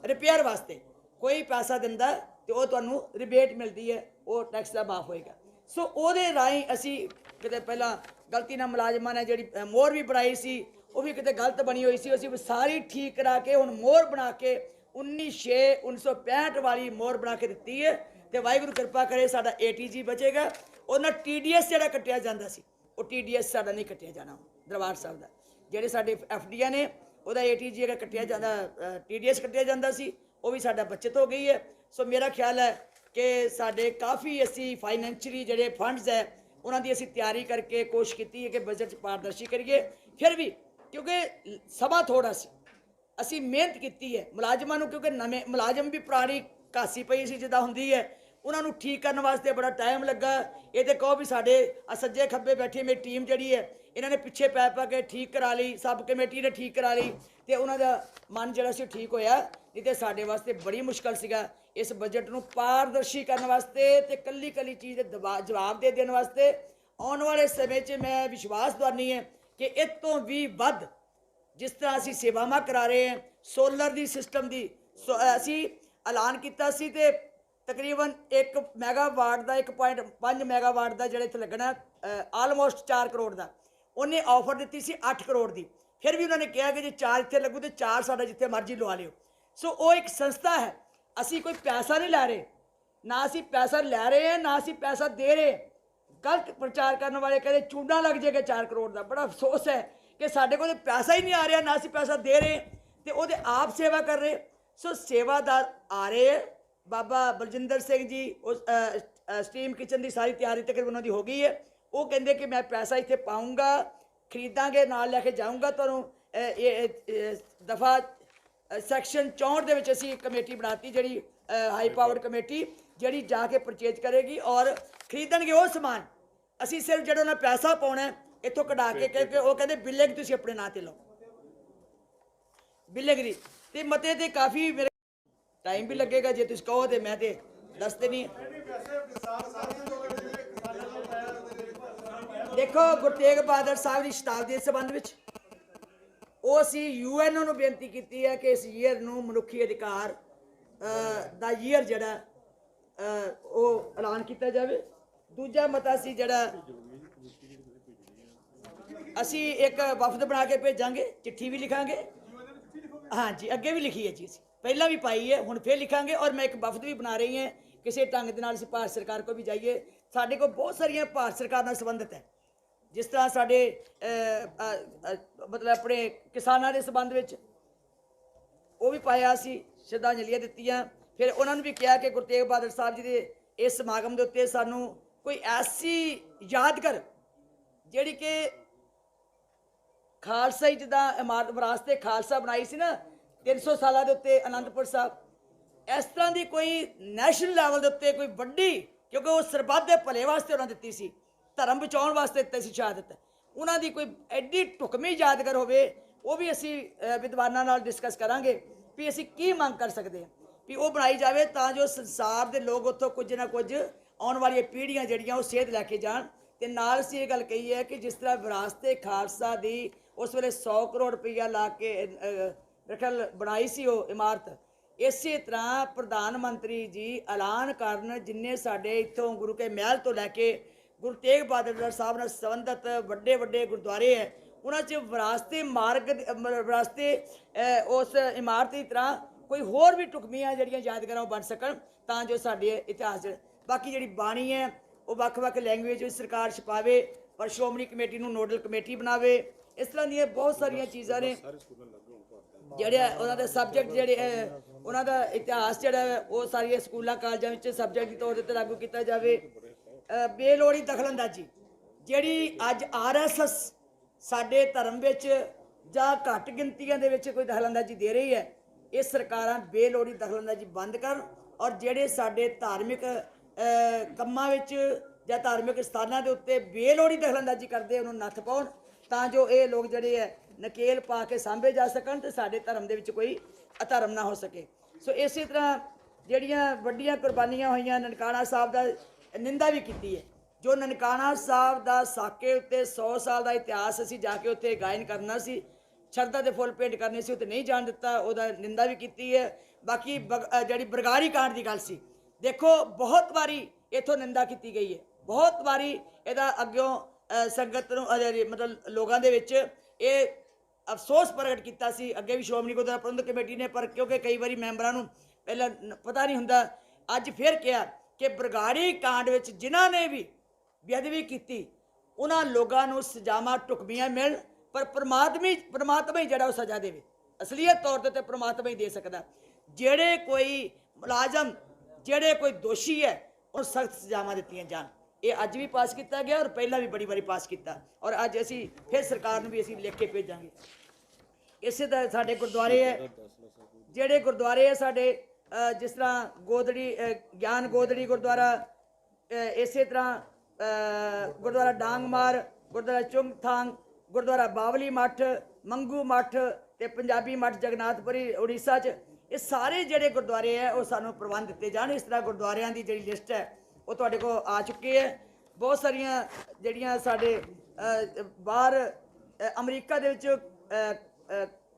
ਰਿਪੇਅਰ ਵਾਸਤੇ ਕੋਈ ਪੈਸਾ ਦਿੰਦਾ ਤੇ ਉਹ ਤੁਹਾਨੂੰ ਰਿਬੇਟ ਮਿਲਦੀ ਹੈ, ਉਹ ਟੈਕਸ ਦਾ ਮਾਫ ਹੋਏਗਾ। ਸੋ ਉਹਦੇ ਰਾਹੀਂ ਅਸੀਂ ਕਿਤੇ ਪਹਿਲਾਂ ਗਲਤੀ ਨਾਲ ਮੁਲਾਜ਼ਮਾਂ ਨੇ ਜਿਹੜੀ ਮੋਹਰ ਵੀ ਬਣਾਈ ਸੀ ਉਹ ਵੀ ਕਿਤੇ ਗਲਤ ਬਣੀ ਹੋਈ ਸੀ, ਅਸੀਂ ਸਾਰੀ ਠੀਕ ਕਰਾ ਕੇ ਹੁਣ ਮੋਹਰ ਬਣਾ ਕੇ 19/6/1965 ਵਾਲੀ ਮੋਹਰ ਬਣਾ ਕੇ ਦਿੱਤੀ ਹੈ। ਤੇ ਵਾਹਿਗੁਰੂ ਕਿਰਪਾ ਕਰੇ ਸਾਡਾ ATG ਬਚੇਗਾ। ਉਹਨਾਂ TDS ਜਿਹੜਾ ਕੱਟਿਆ ਜਾਂਦਾ ਸੀ ਉਹ TDS ਸਾਡਾ ਨਹੀਂ ਕੱਟਿਆ ਜਾਣਾ ਦਰਬਾਰ ਸਾਹਿਬ ਦਾ। ਜਿਹੜੇ ਸਾਡੇ FDA ਨੇ ਉਹਦਾ ATG ਜਿਹੜਾ ਕੱਟਿਆ ਜਾਂਦਾ, TDS ਕੱਟਿਆ ਜਾਂਦਾ ਸੀ, ਉਹ ਵੀ ਸਾਡਾ ਬਚਤ ਹੋ ਗਈ ਹੈ। ਸੋ ਮੇਰਾ ਖਿਆਲ ਹੈ ਕਿ ਸਾਡੇ ਕਾਫੀ ਅਸੀਂ ਫਾਈਨੈਂਸ਼ੀਅਲੀ ਜਿਹੜੇ ਫੰਡਸ ਹੈ ਉਹਨਾਂ ਦੀ ਅਸੀਂ ਤਿਆਰੀ ਕਰਕੇ ਕੋਸ਼ਿਸ਼ ਕੀਤੀ ਹੈ ਕਿ ਬਜਟ 'ਚ ਪਾਰਦਰਸ਼ੀ ਕਰੀਏ। ਫਿਰ ਵੀ ਕਿਉਂਕਿ ਸਮਾਂ ਥੋੜਾ ਸੀ, ਅਸੀਂ ਮਿਹਨਤ ਕੀਤੀ ਹੈ ਮੁਲਾਜ਼ਮਾਂ ਨੂੰ, ਕਿਉਂਕਿ ਨਵੇਂ ਮੁਲਾਜ਼ਮ ਵੀ ਪੁਰਾਣੀ ਘਾਸੀ ਪਈ ਸੀ ਜਿੱਦਾਂ ਹੁੰਦੀ ਹੈ, ਉਹਨਾਂ ਨੂੰ ਠੀਕ ਕਰਨ ਵਾਸਤੇ ਬੜਾ ਟਾਈਮ ਲੱਗਾ। ਇਹ ਤੇ ਕਹੋ ਵੀ ਸਾਡੇ ਸੱਜੇ ਖੱਬੇ ਬੈਠੀ ਮੇਰੀ ਟੀਮ ਜਿਹੜੀ ਹੈ ਇਹਨਾਂ ਨੇ ਪਿੱਛੇ ਪੈ ਕੇ ਠੀਕ ਕਰਾ ਲਈ, ਸਬ ਕਮੇਟੀ ਨੇ ਠੀਕ ਕਰਾ ਲਈ ਤੇ ਉਹਨਾਂ ਦਾ ਮਨ ਜਿਹੜਾ ਸੀ ਠੀਕ ਹੋਇਆ। ਨਹੀਂ ਤੇ ਸਾਡੇ ਵਾਸਤੇ ਬੜੀ ਮੁਸ਼ਕਲ ਸੀਗਾ ਇਸ ਬਜਟ ਨੂੰ ਪਾਰਦਰਸ਼ੀ ਕਰਨ ਵਾਸਤੇ ਤੇ ਕੱਲੀ ਚੀਜ਼ ਦੇ ਜਵਾਬ ਦੇ ਦੇਣ ਵਾਸਤੇ। ਆਉਣ ਵਾਲੇ ਸਮੇਂ 'ਚ ਮੈਂ ਵਿਸ਼ਵਾਸ ਦਵਾਨੀ ਹੈ ਕਿ ਇਹ ਤੋਂ ਵੀ ਵੱਧ ਜਿਸ ਤਰ੍ਹਾਂ ਅਸੀਂ ਸੇਵਾਵਾਂ ਕਰਾ ਰਹੇ ਹਾਂ, ਸੋਲਰ ਦੀ ਸਿਸਟਮ ਦੀ ਅਸੀਂ ਐਲਾਨ ਕੀਤਾ ਸੀ ਤੇ ਤਕਰੀਬਨ 1 ਮੈਗਾਵਾਟ ਦਾ 1.5 ਮੈਗਾਵਾਟ ਦਾ ਜਿਹੜਾ ਇੱਥੇ ਲੱਗਣਾ ਆਲਮੋਸਟ 4 ਕਰੋੜ ਦਾ ਉਹਨੇ ਆਫਰ ਦਿੱਤੀ ਸੀ 8 ਕਰੋੜ ਦੀ। ਫਿਰ ਵੀ ਉਹਨਾਂ ਨੇ ਕਿਹਾ ਕਿ ਜੇ 4 ਇੱਥੇ ਲੱਗੂ ਤੇ 4 ਸਾਡਾ ਜਿੱਥੇ ਮਰਜ਼ੀ ਲਵਾ ਲਿਓ। ਸੋ ਉਹ ਇੱਕ ਸੰਸਥਾ ਹੈ, ਅਸੀਂ ਕੋਈ ਪੈਸਾ ਨਹੀਂ ਲੈ ਰਹੇ, ਨਾ ਅਸੀਂ ਪੈਸਾ ਲੈ ਰਹੇ ਹਾਂ ਨਾ ਅਸੀਂ ਪੈਸਾ ਦੇ ਰਹੇ। ਗਲਤ ਪ੍ਰਚਾਰ ਕਰਨ ਵਾਲੇ ਕਹਿੰਦੇ ਚੂਨਾ ਲੱਗ ਜਾਏਗਾ 4 ਕਰੋੜ ਦਾ। ਬੜਾ ਅਫਸੋਸ ਹੈ ਕਿ ਸਾਡੇ ਕੋਲ ਪੈਸਾ ਹੀ ਨਹੀਂ ਆ ਰਿਹਾ, ਨਾ ਅਸੀਂ ਪੈਸਾ ਦੇ ਰਹੇ ਤੇ ਉਹਦੇ ਆਪ ਸੇਵਾ ਕਰ ਰਹੇ। ਸੋ ਸੇਵਾਦਾਰ ਆ ਰਹੇ। ਬਾਬਾ ਬਲਜਿੰਦਰ ਸਿੰਘ ਜੀ ਉਸ ਸਟੀਮ ਕਿਚਨ ਦੀ ਸਾਰੀ ਤਿਆਰੀ ਤਕਰੀਬਨ ਉਹਨਾਂ ਦੀ ਹੋ ਗਈ ਹੈ। ਉਹ ਕਹਿੰਦੇ ਕਿ ਮੈਂ ਪੈਸਾ ਇੱਥੇ ਪਾਊਂਗਾ, ਖਰੀਦਾਂਗੇ, ਨਾਲ ਲੈ ਕੇ ਜਾਊਂਗਾ ਤੁਹਾਨੂੰ। ਦਫਾ ਸੈਕਸ਼ਨ 64 ਦੇ ਵਿੱਚ ਅਸੀਂ ਇੱਕ ਕਮੇਟੀ ਬਣਾਤੀ ਜਿਹੜੀ ਹਾਈ ਪਾਵਰਡ ਕਮੇਟੀ, ਜਿਹੜੀ ਜਾ ਕੇ ਪਰਚੇਜ ਕਰੇਗੀ ਔਰ ਖਰੀਦਣਗੇ ਉਹ ਸਮਾਨ। ਅਸੀਂ ਸਿਰਫ ਜਿਹੜਾ ਉਹਨਾਂ ਪੈਸਾ ਪਾਉਣਾ ਇੱਥੋਂ ਕਢਾ ਕੇ ਕਿ ਉਹ ਕਹਿੰਦੇ ਬਿਲਿੰਗ ਤੁਸੀਂ ਆਪਣੇ ਨਾਂ ਤੇ ਲਓ, ਬਿਲਿੰਗ ਦੀ ਤੇ ਮਤੇ ਤੇ ਕਾਫੀ ਮੇਰੇ ਟਾਈਮ ਵੀ ਲੱਗੇਗਾ। ਜੇ ਤੁਸੀਂ ਕਹੋ ਤੇ ਮੈਂ ਤੇ ਦੱਸ ਦੇਣੀ। ਦੇਖੋ ਗੁਰੂ ਤੇਗ ਬਹਾਦਰ ਸਾਹਿਬ ਦੀ ਸ਼ਤਾਬਦੀ ਦੇ ਸੰਬੰਧ ਵਿੱਚ ਉਹ ਅਸੀਂ UN ਨੂੰ ਬੇਨਤੀ ਕੀਤੀ ਹੈ ਕਿ ਇਸ ਈਅਰ ਨੂੰ ਮਨੁੱਖੀ ਅਧਿਕਾਰ ਦਾ ਈਅਰ ਜਿਹੜਾ ਉਹ ਐਲਾਨ ਕੀਤਾ ਜਾਵੇ। ਦੂਜਾ ਮਤਾ ਸੀ ਜਿਹੜਾ ਅਸੀਂ ਇੱਕ ਵਫਦ ਬਣਾ ਕੇ ਭੇਜਾਂਗੇ, ਚਿੱਠੀ ਵੀ ਲਿਖਾਂਗੇ। ਹਾਂਜੀ ਅੱਗੇ ਵੀ ਲਿਖੀ ਹੈ ਜੀ, ਅਸੀਂ ਪਹਿਲਾਂ ਵੀ ਪਾਈ ਹੈ, ਹੁਣ ਫਿਰ ਲਿਖਾਂਗੇ। ਔਰ ਮੈਂ ਇੱਕ ਵਫਦ ਵੀ ਬਣਾ ਰਹੀ ਹਾਂ ਕਿਸੇ ਢੰਗ ਦੇ ਨਾਲ ਅਸੀਂ ਭਾਰਤ ਸਰਕਾਰ ਕੋਲ ਵੀ ਜਾਈਏ। ਸਾਡੇ ਕੋਲ ਬਹੁਤ ਸਾਰੀਆਂ ਭਾਰਤ ਸਰਕਾਰ ਨਾਲ ਸੰਬੰਧਿਤ ਹੈ, ਜਿਸ ਤਰ੍ਹਾਂ ਸਾਡੇ ਮਤਲਬ ਆਪਣੇ ਕਿਸਾਨਾਂ ਦੇ ਸੰਬੰਧ ਵਿੱਚ ਉਹ ਵੀ ਪਾਇਆ ਸੀ, ਸ਼ਰਧਾਂਜਲੀਆਂ ਦਿੱਤੀਆਂ। ਫਿਰ ਉਹਨਾਂ ਨੂੰ ਵੀ ਕਿਹਾ ਕਿ ਗੁਰੂ ਤੇਗ ਬਹਾਦਰ ਸਾਹਿਬ ਜੀ ਦੇ ਇਸ ਸਮਾਗਮ ਦੇ ਉੱਤੇ ਸਾਨੂੰ ਕੋਈ ਐਸੀ ਯਾਦਗਾਰ ਜਿਹੜੀ ਕਿ ਖਾਲਸਾ ਹੀ ਜਿੱਦਾਂ ਇਮਾਰਤ ਵਿਰਾਸਤ-ਏ ਖਾਲਸਾ ਬਣਾਈ ਸੀ ਨਾ 300 ਸਾਲਾਂ ਦੇ ਉੱਤੇ ਅਨੰਦਪੁਰ ਸਾਹਿਬ, ਇਸ ਤਰ੍ਹਾਂ ਦੀ ਕੋਈ ਨੈਸ਼ਨਲ ਲੈਵਲ ਦੇ ਉੱਤੇ ਕੋਈ ਵੱਡੀ, ਕਿਉਂਕਿ ਉਹ ਸਰਬੱਤ ਦੇ ਭਲੇ ਵਾਸਤੇ ਉਹਨਾਂ ਦਿੱਤੀ ਸੀ, ਧਰਮ ਬਚਾਉਣ ਵਾਸਤੇ ਦਿੱਤੀ ਸੀ ਸ਼ਹਾਦਤ, ਉਹਨਾਂ ਦੀ ਕੋਈ ਐਡੀ ਢੁਕਵੀਂ ਯਾਦਗਾਰ ਹੋਵੇ। ਉਹ ਵੀ ਅਸੀਂ ਵਿਦਵਾਨਾਂ ਨਾਲ ਡਿਸਕਸ ਕਰਾਂਗੇ ਵੀ ਅਸੀਂ ਕੀ ਮੰਗ ਕਰ ਸਕਦੇ ਹਾਂ ਵੀ ਉਹ ਬਣਾਈ ਜਾਵੇ, ਤਾਂ ਜੋ ਸੰਸਾਰ ਦੇ ਲੋਕ ਉੱਥੋਂ ਕੁਝ ਨਾ ਕੁਝ ਆਉਣ ਵਾਲੀਆਂ ਪੀੜ੍ਹੀਆਂ ਜਿਹੜੀਆਂ ਉਹ ਸੇਧ ਲੈ ਕੇ ਜਾਣ। ਤੇ ਨਾਲ ਅਸੀਂ ਇਹ ਗੱਲ ਕਹੀ ਹੈ ਕਿ ਜਿਸ ਤਰ੍ਹਾਂ ਵਿਰਾਸਤ-ਏ ਖਾਲਸਾ ਦੀ ਉਸ ਵੇਲੇ 100 ਕਰੋੜ ਰੁਪਈਆ ਲਾ ਕੇ ਰਖਲ ਬਣਾਈ ਸੀ ਉਹ ਇਮਾਰਤ, ਇਸੇ ਤਰ੍ਹਾਂ ਪ੍ਰਧਾਨ ਮੰਤਰੀ ਜੀ ਐਲਾਨ ਕਰਨ, ਜਿੰਨੇ ਸਾਡੇ ਇੱਥੋਂ ਗੁਰੂ ਕੇ ਮਹਿਲ ਤੋਂ ਲੈ ਕੇ ਗੁਰੂ ਤੇਗ ਬਹਾਦਰ ਸਾਹਿਬ ਨਾਲ ਸੰਬੰਧਿਤ ਵੱਡੇ ਵੱਡੇ ਗੁਰਦੁਆਰੇ ਹੈ, ਉਹਨਾਂ 'ਚ ਵਿਰਾਸਤੀ ਮਾਰਗ ਵਿਰਾਸਤੀ ਉਸ ਇਮਾਰਤ ਦੀ ਤਰ੍ਹਾਂ ਕੋਈ ਹੋਰ ਵੀ ਢੁਕਵੀਆਂ ਜਿਹੜੀਆਂ ਯਾਦਗਾਰਾਂ ਉਹ ਬਣ ਸਕਣ, ਤਾਂ ਜੋ ਸਾਡੇ ਇਤਿਹਾਸ 'ਚ ਬਾਕੀ ਜਿਹੜੀ ਬਾਣੀ ਹੈ ਉਹ ਵੱਖ-ਵੱਖ ਲੈਂਗੁਏਜ ਵਿੱਚ ਸਰਕਾਰ ਛਪਾਵੇ, ਪਰ ਸ਼੍ਰੋਮਣੀ ਕਮੇਟੀ ਨੂੰ ਨੋਡਲ ਕਮੇਟੀ ਬਣਾਵੇ। ਇਸ ਤਰ੍ਹਾਂ ਦੀਆਂ ਬਹੁਤ ਸਾਰੀਆਂ ਚੀਜ਼ਾਂ ਨੇ ਜਿਹੜੇ ਉਹਨਾਂ ਦੇ ਸਬਜੈਕਟ ਜਿਹੜੇ ਉਹਨਾਂ ਦਾ ਇਤਿਹਾਸ ਜਿਹੜਾ ਉਹ ਸਾਰੀਆਂ ਸਕੂਲਾਂ ਕਾਲਜਾਂ ਵਿੱਚ ਸਬਜੈਕਟ ਦੇ ਤੌਰ 'ਤੇ ਲਾਗੂ ਕੀਤਾ ਜਾਵੇ। ਬੇਲੋੜੀ ਦਖਲਅੰਦਾਜ਼ੀ ਜਿਹੜੀ ਅੱਜ RSS ਸਾਡੇ ਧਰਮ ਵਿੱਚ ਜਾਂ ਘੱਟ ਗਿਣਤੀਆਂ ਦੇ ਵਿੱਚ ਕੋਈ ਦਖਲਅੰਦਾਜ਼ੀ ਦੇ ਰਹੀ ਹੈ, ਇਹ ਸਰਕਾਰਾਂ ਬੇਲੋੜੀ ਦਖਲਅੰਦਾਜ਼ੀ ਬੰਦ ਕਰਨ ਔਰ ਜਿਹੜੇ ਸਾਡੇ ਧਾਰਮਿਕ ਕੰਮਾਂ ਵਿੱਚ ਜਾਂ ਧਾਰਮਿਕ ਸਥਾਨਾਂ ਦੇ ਉੱਤੇ ਬੇਲੋੜੀ ਦਖਲਅੰਦਾਜ਼ੀ ਕਰਦੇ ਉਹਨੂੰ ਨੱਥ ਪਾਉਣ, ਤਾਂ ਜੋ ਇਹ ਲੋਕ ਜਿਹੜੇ ਹੈ ਨਕੇਲ ਪਾ ਕੇ ਸਾਂਭੇ ਜਾ ਸਕਣ ਤੇ ਸਾਡੇ ਧਰਮ ਦੇ ਵਿੱਚ ਕੋਈ ਅਧਰਮ ਨਾ ਹੋ ਸਕੇ। ਸੋ ਇਸੇ ਤਰ੍ਹਾਂ ਜਿਹੜੀਆਂ ਵੱਡੀਆਂ ਕੁਰਬਾਨੀਆਂ ਹੋਈਆਂ, ਨਨਕਾਣਾ ਸਾਹਿਬ ਦਾ ਨਿੰਦਾ ਵੀ ਕੀਤੀ ਹੈ। ਜੋ ਨਨਕਾਣਾ ਸਾਹਿਬ ਦਾ ਸਾਕੇ ਉੱਤੇ 100 ਸਾਲ ਦਾ ਇਤਿਹਾਸ ਅਸੀਂ ਜਾ ਕੇ ਉੱਥੇ ਗਾਇਨ ਕਰਨਾ ਸੀ, ਸ਼ਰਧਾ ਦੇ ਫੁੱਲ ਭੇਂਟ ਕਰਨੇ ਸੀ, ਉੱਥੇ ਨਹੀਂ ਜਾਣ ਦਿੱਤਾ, ਉਹਦਾ ਨਿੰਦਾ ਵੀ ਕੀਤੀ ਹੈ। ਬਾਕੀ ਜਿਹੜੀ ਬਰਗਾੜੀ ਕਾਂਡ ਦੀ ਗੱਲ ਸੀ, ਦੇਖੋ ਬਹੁਤ ਵਾਰੀ ਇੱਥੋਂ ਨਿੰਦਾ ਕੀਤੀ ਗਈ ਹੈ, ਬਹੁਤ ਵਾਰੀ ਇਹਦਾ ਅੱਗਿਓਂ ਸੰਗਤ ਨੂੰ ਮਤਲਬ ਲੋਕਾਂ ਦੇ ਵਿੱਚ ਇਹ ਅਫਸੋਸ ਪ੍ਰਗਟ ਕੀਤਾ ਸੀ। ਅੱਗੇ ਵੀ ਸ਼੍ਰੋਮਣੀ ਗੁਰਦੁਆਰਾ ਪ੍ਰਬੰਧਕ ਕਮੇਟੀ ਨੇ, ਪਰ ਕਿਉਂਕਿ ਕਈ ਵਾਰੀ ਮੈਂਬਰਾਂ ਨੂੰ ਪਹਿਲਾਂ ਪਤਾ ਨਹੀਂ ਹੁੰਦਾ, ਅੱਜ ਫਿਰ ਕਿਹਾ ਕਿ ਬਰਗਾੜੀ ਕਾਂਡ ਵਿੱਚ ਜਿਨ੍ਹਾਂ ਨੇ ਵੀ ਬੇਅਦਬੀ ਕੀਤੀ ਉਹਨਾਂ ਲੋਕਾਂ ਨੂੰ ਸਜ਼ਾਵਾਂ ਢੁਕਵੀਆਂ ਮਿਲਣ, ਪਰ ਪ੍ਰਮਾਤਮਾ ਹੀ ਜਿਹੜਾ ਉਹ ਸਜ਼ਾ ਦੇਵੇ। ਅਸਲੀਅਤ ਤੌਰ ਤੇ ਪ੍ਰਮਾਤਮਾ ਹੀ ਦੇ ਸਕਦਾ। ਜਿਹੜੇ ਕੋਈ ਮੁਲਾਜ਼ਮ, ਜਿਹੜੇ ਕੋਈ ਦੋਸ਼ੀ ਹੈ, ਉਹਨੂੰ ਸਖਤ ਸਜ਼ਾਵਾਂ ਦਿੱਤੀਆਂ ਜਾਣ। ਇਹ ਅੱਜ ਵੀ ਪਾਸ ਕੀਤਾ ਗਿਆ ਔਰ ਪਹਿਲਾਂ ਵੀ ਬੜੀ ਵਾਰੀ ਪਾਸ ਕੀਤਾ, ਔਰ ਅੱਜ ਅਸੀਂ ਫਿਰ ਸਰਕਾਰ ਨੂੰ ਵੀ ਅਸੀਂ ਲਿਖ ਕੇ ਭੇਜਾਂਗੇ। ਇਸੇ ਤਰ੍ਹਾਂ ਸਾਡੇ ਗੁਰਦੁਆਰੇ ਹੈ, ਜਿਹੜੇ ਗੁਰਦੁਆਰੇ ਹੈ ਸਾਡੇ ਜਿਸ ਤਰ੍ਹਾਂ ਗੋਦੜੀ ਗਿਆਨ ਗੋਦੜੀ ਗੁਰਦੁਆਰਾ, ਇਸੇ ਤਰ੍ਹਾਂ ਗੁਰਦੁਆਰਾ ਡਾਂਗਮਾਰ, ਗੁਰਦੁਆਰਾ ਚੁੰਗਥਾਂਗ, ਗੁਰਦੁਆਰਾ ਬਾਵਲੀ ਮੱਠ, ਮੰਗੂ ਮੱਠ ਤੇ ਪੰਜਾਬੀ ਮੱਠ ਜਗਨਾਥਪੁਰੀ ਉੜੀਸਾ 'ਚ, ਇਹ ਸਾਰੇ ਜਿਹੜੇ ਗੁਰਦੁਆਰੇ ਹੈ ਉਹ ਸਾਨੂੰ ਪ੍ਰਬੰਧ ਦਿੱਤੇ ਜਾਣ। ਇਸ ਤਰ੍ਹਾਂ ਗੁਰਦੁਆਰਿਆਂ ਦੀ ਜਿਹੜੀ ਲਿਸਟ ਹੈ ਉਹ ਤੁਹਾਡੇ ਕੋਲ ਆ ਚੁੱਕੀ ਹੈ। ਬਹੁਤ ਸਾਰੀਆਂ ਜਿਹੜੀਆਂ ਸਾਡੇ ਬਾਹਰ ਅਮਰੀਕਾ ਦੇ ਵਿੱਚ